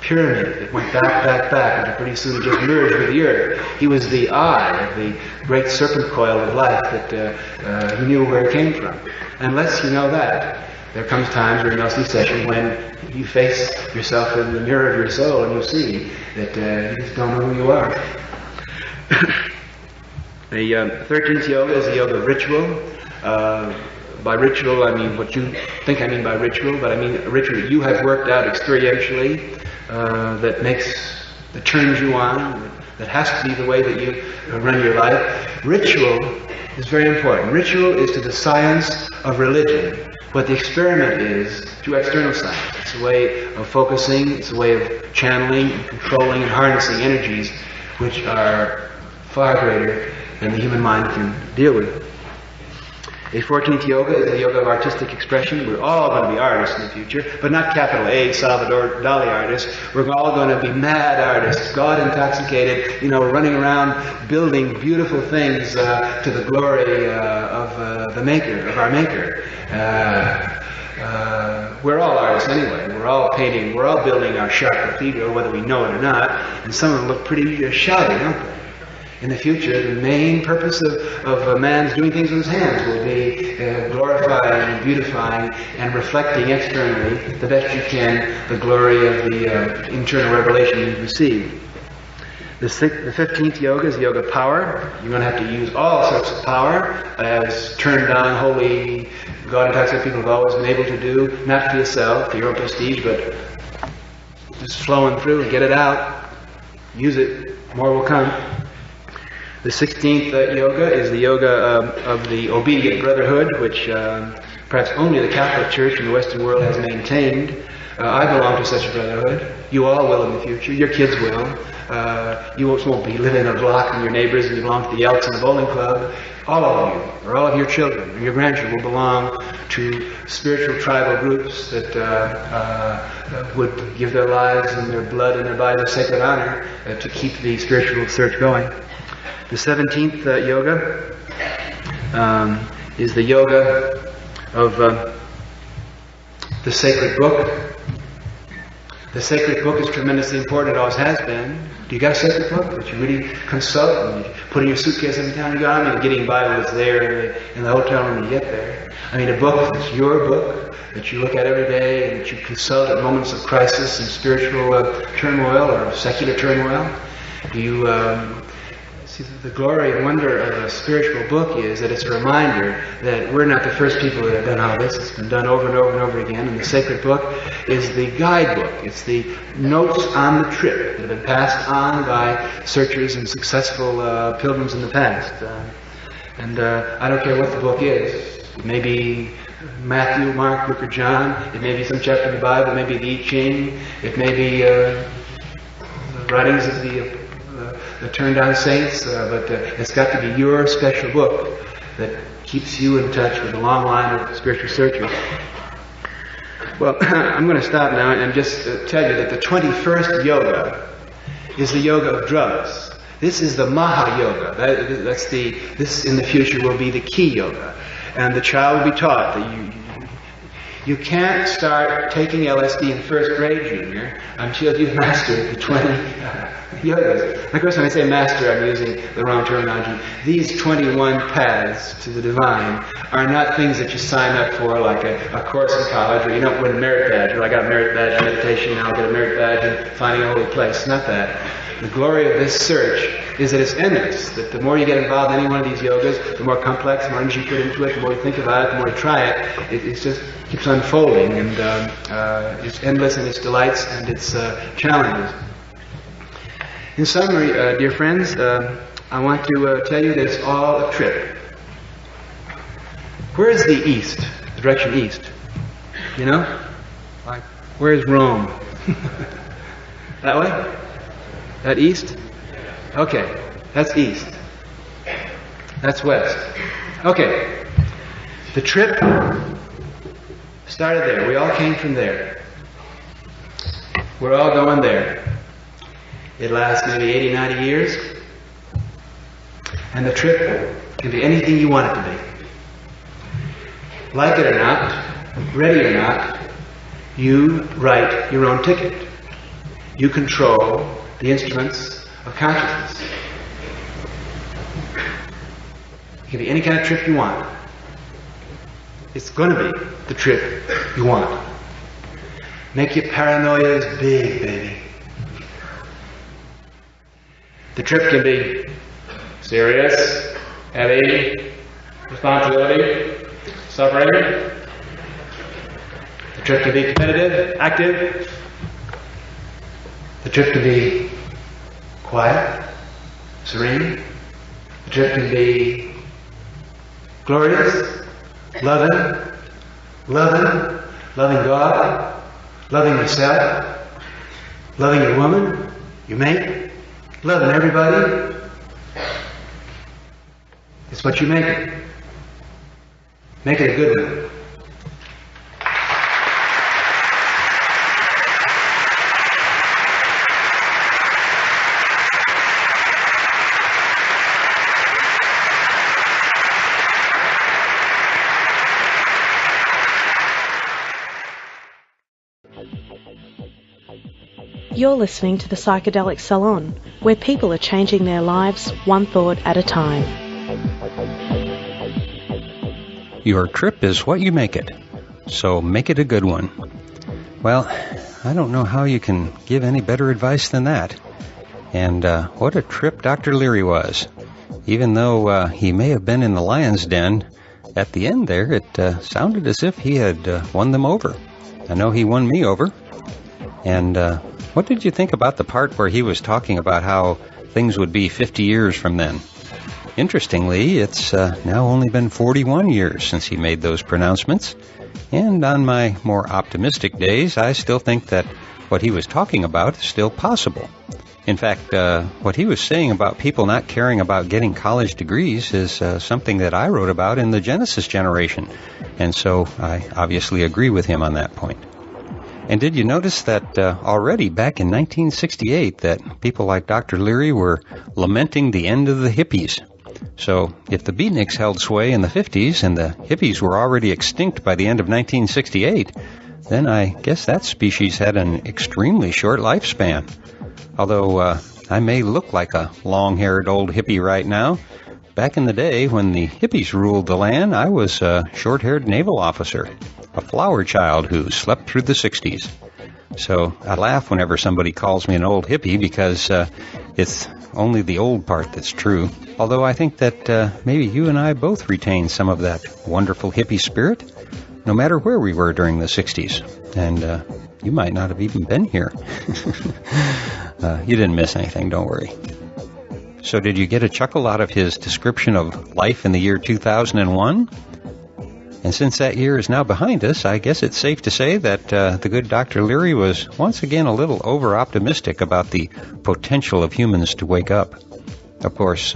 pyramid that went back, and pretty soon it just merged with the earth. He was the eye of the great serpent coil of life that he knew where it came from. Unless you know that, there comes times during LC session when you face yourself in the mirror of your soul and you see that you just don't know who you are. The 13th yoga is the yoga of ritual. By ritual, I mean what you think I mean by ritual, but I mean a ritual that you have worked out experientially, that turns you on, that has to be the way that you run your life. Ritual is very important. Ritual is to the science of religion what the experiment is to external science. It's a way of focusing, it's a way of channeling and controlling and harnessing energies which are far greater than the human mind can deal with. A 14th yoga is the yoga of artistic expression. We're all going to be artists in the future, but not capital A, Salvador Dali artists. We're all going to be mad artists, God-intoxicated, running around building beautiful things to the glory of the Maker, of our Maker. We're all artists anyway. We're all painting, we're all building our sharp cathedral, whether we know it or not, and some of them look pretty shoddy, don't they? In the future, the main purpose of man's doing things with his hands will be glorifying and beautifying and reflecting externally the best you can the glory of the internal revelation you've received. The 15th yoga is the yoga of power. You're going to have to use all sorts of power, as turned on, holy, God-intoxicated people have always been able to do, not for yourself, for your own prestige, but just flowing through, get it out, use it, more will come. The 16th yoga is the yoga of the obedient brotherhood, which perhaps only the Catholic Church in the Western world has maintained. I belong to such a brotherhood. You all will in the future. Your kids will. You won't be living in a block with your neighbors and you belong to the Elks and the Bowling Club. All of you, or all of your children, or your grandchildren will belong to spiritual tribal groups that would give their lives and their blood and their body the sacred honor to keep the spiritual search going. The 17th yoga is the yoga of the sacred book. The sacred book is tremendously important. It always has been. Do you got a sacred book that you really consult and you put in your suitcase every time you go? I mean, getting Bible is there in the hotel room when you get there. I mean, a book that's your book that you look at every day and that you consult at moments of crisis and spiritual turmoil or secular turmoil. Do you see, the glory and wonder of a spiritual book is that it's a reminder that we're not the first people that have done all this. It's been done over and over and over again. And the sacred book is the guidebook. It's the notes on the trip that have been passed on by searchers and successful pilgrims in the past. I don't care what the book is. It may be Matthew, Mark, Luke, or John. It may be some chapter of the Bible. It may be the I Ching. It may be the writings of the turned-on saints, but it's got to be your special book that keeps you in touch with a long line of spiritual searchers. Well, I'm going to stop now and just tell you that the 21st yoga is the yoga of drugs. This is the Maha Yoga. This in the future will be the key yoga. And the child will be taught that you can't start taking LSD in first grade, Junior, until you've mastered the 20 yogas. Of course, when I say master, I'm using the wrong terminology. These 21 paths to the divine are not things that you sign up for like a course in college, or you don't win a merit badge. Well, I got a merit badge in meditation, now I'll get a merit badge in finding a holy place. Not that. The glory of this search is that it's endless, that the more you get involved in any one of these yogas, the more complex, the more energy you put into it, the more you think about it, the more you try it, it just keeps unfolding, and it's endless in its delights and its challenges. In summary, dear friends, I want to tell you that it's all a trip. Where is the east, the direction east? You know? Like, where is Rome? That way? That east? Okay, that's east. That's west. Okay, the trip started there. We all came from there. We're all going there. It lasts maybe 80, 90 years. And the trip can be anything you want it to be. Like it or not, ready or not, you write your own ticket. You control the instruments of consciousness. It can be any kind of trip you want. It's going to be the trip you want. Make your paranoias big, baby. The trip can be serious, heavy, responsibility, suffering. The trip can be competitive, active. The trip can be quiet, serene. The trip can be glorious, loving God, loving yourself, loving your woman, your mate, loving everybody. It's what you make it. Make it a good one. You're listening to the Psychedelic Salon, where people are changing their lives one thought at a time. Your trip is what you make it, so make it a good one. Well, I don't know how you can give any better advice than that. And what a trip Dr. Leary was. Even though he may have been in the lion's den, at the end there it sounded as if he had won them over. I know he won me over. And what did you think about the part where he was talking about how things would be 50 years from then? Interestingly, it's now only been 41 years since he made those pronouncements. And on my more optimistic days, I still think that what he was talking about is still possible. In fact, what he was saying about people not caring about getting college degrees is something that I wrote about in the Genesis generation. And so I obviously agree with him on that point. And did you notice that already back in 1968 that people like Dr. Leary were lamenting the end of the hippies? So if the beatniks held sway in the 50s and the hippies were already extinct by the end of 1968, then I guess that species had an extremely short lifespan. Although I may look like a long-haired old hippie right now, back in the day when the hippies ruled the land, I was a short-haired naval officer, a flower child who slept through the 60s. So I laugh whenever somebody calls me an old hippie because it's only the old part that's true. Although I think that maybe you and I both retain some of that wonderful hippie spirit, no matter where we were during the 60s. And you might not have even been here. You didn't miss anything, don't worry. So did you get a chuckle out of his description of life in the year 2001? And since that year is now behind us, I guess it's safe to say that the good Dr. Leary was once again a little over-optimistic about the potential of humans to wake up. Of course,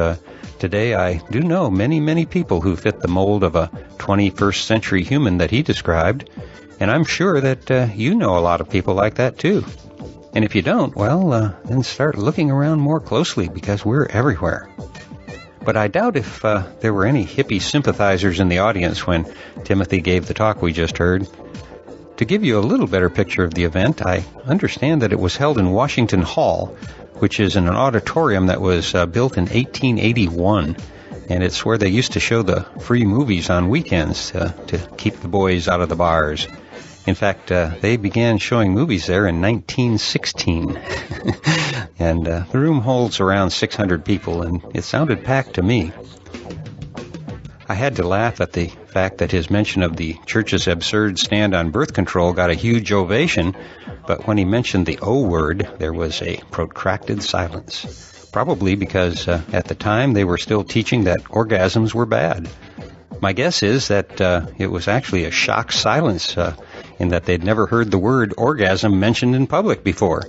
today I do know many, many people who fit the mold of a 21st century human that he described, and I'm sure that you know a lot of people like that too. And if you don't, well, then start looking around more closely because we're everywhere. But I doubt if there were any hippie sympathizers in the audience when Timothy gave the talk we just heard. To give you a little better picture of the event, I understand that it was held in Washington Hall, which is in an auditorium that was built in 1881. And it's where they used to show the free movies on weekends to keep the boys out of the bars. In fact, they began showing movies there in 1916. And the room holds around 600 people, and it sounded packed to me. I had to laugh at the fact that his mention of the church's absurd stand on birth control got a huge ovation, but when he mentioned the O word, there was a protracted silence. Probably because at the time they were still teaching that orgasms were bad. My guess is that it was actually a shocked silence in that they'd never heard the word orgasm mentioned in public before.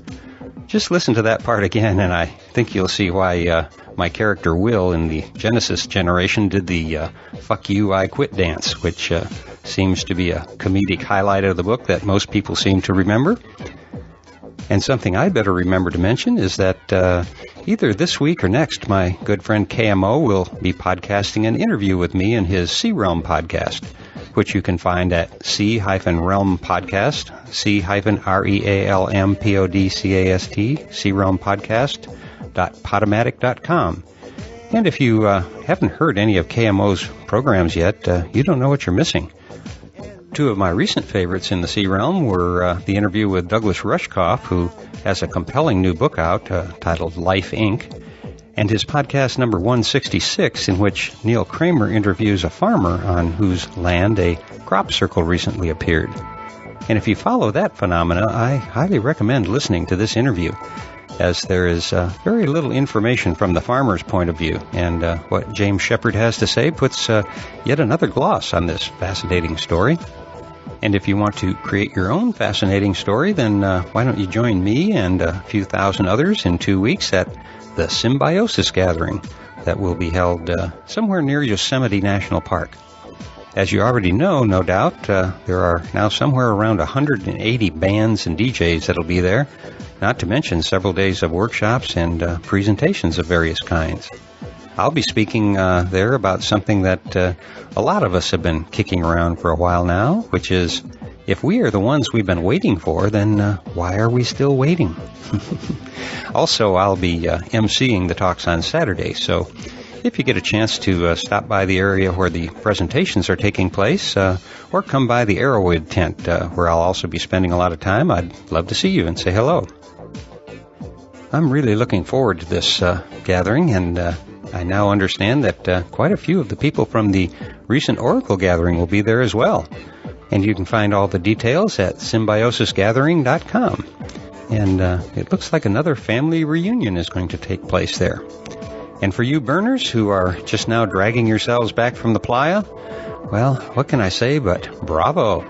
Just listen to that part again, and I think you'll see why my character Will in the Genesis generation did the fuck you, I quit dance, which seems to be a comedic highlight of the book that most people seem to remember. And something I'd better remember to mention is that either this week or next, my good friend KMO will be podcasting an interview with me in his Sea Realm podcast, which you can find at C-Realm Podcast, C-Realm Podcast, C-Realm Podcast.podomatic.com. And if you haven't heard any of KMO's programs yet, you don't know what you're missing. Two of my recent favorites in the Sea Realm were the interview with Douglas Rushkoff, who has a compelling new book out titled Life, Inc., and his podcast number 166, in which Neil Kramer interviews a farmer on whose land a crop circle recently appeared. And if you follow that phenomena, I highly recommend listening to this interview, as there is very little information from the farmer's point of view, and what James Shepard has to say puts yet another gloss on this fascinating story. And if you want to create your own fascinating story, then why don't you join me and a few thousand others in 2 weeks at the Symbiosis Gathering that will be held somewhere near Yosemite National Park. As you already know, no doubt, there are now somewhere around 180 bands and DJs that'll be there, not to mention several days of workshops and presentations of various kinds. I'll be speaking there about something that a lot of us have been kicking around for a while now, which is If we are the ones we've been waiting for, then why are we still waiting? Also, I'll be emceeing the talks on Saturday, so if you get a chance to stop by the area where the presentations are taking place, or come by the Arrowwood tent, where I'll also be spending a lot of time, I'd love to see you and say hello. I'm really looking forward to this gathering, and I now understand that quite a few of the people from the recent Oracle gathering will be there as well. And you can find all the details at symbiosisgathering.com. And it looks like another family reunion is going to take place there. And for you burners who are just now dragging yourselves back from the playa, well, what can I say but bravo.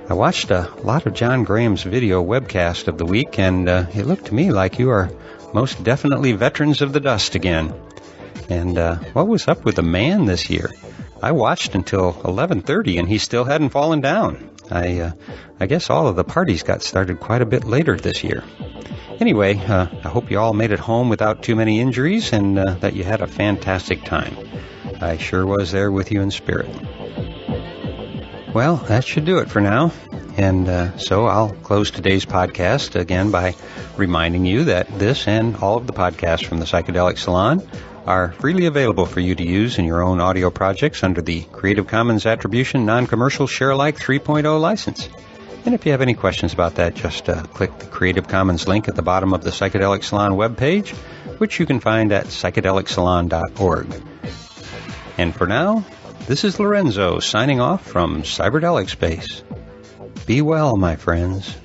I watched a lot of John Graham's video webcast of the week, and it looked to me like you are most definitely veterans of the dust again. And what was up with the man this year? I watched until 11:30, and he still hadn't fallen down. I guess all of the parties got started quite a bit later this year. Anyway, I hope you all made it home without too many injuries, and that you had a fantastic time. I sure was there with you in spirit. Well, that should do it for now. And so I'll close today's podcast again by reminding you that this and all of the podcasts from the Psychedelic Salon are freely available for you to use in your own audio projects under the Creative Commons Attribution Non-Commercial Share-alike 3.0 license. And if you have any questions about that, just click the Creative Commons link at the bottom of the Psychedelic Salon webpage, which you can find at psychedelicsalon.org. And for now, this is Lorenzo signing off from Cyberdelic Space. Be well, my friends.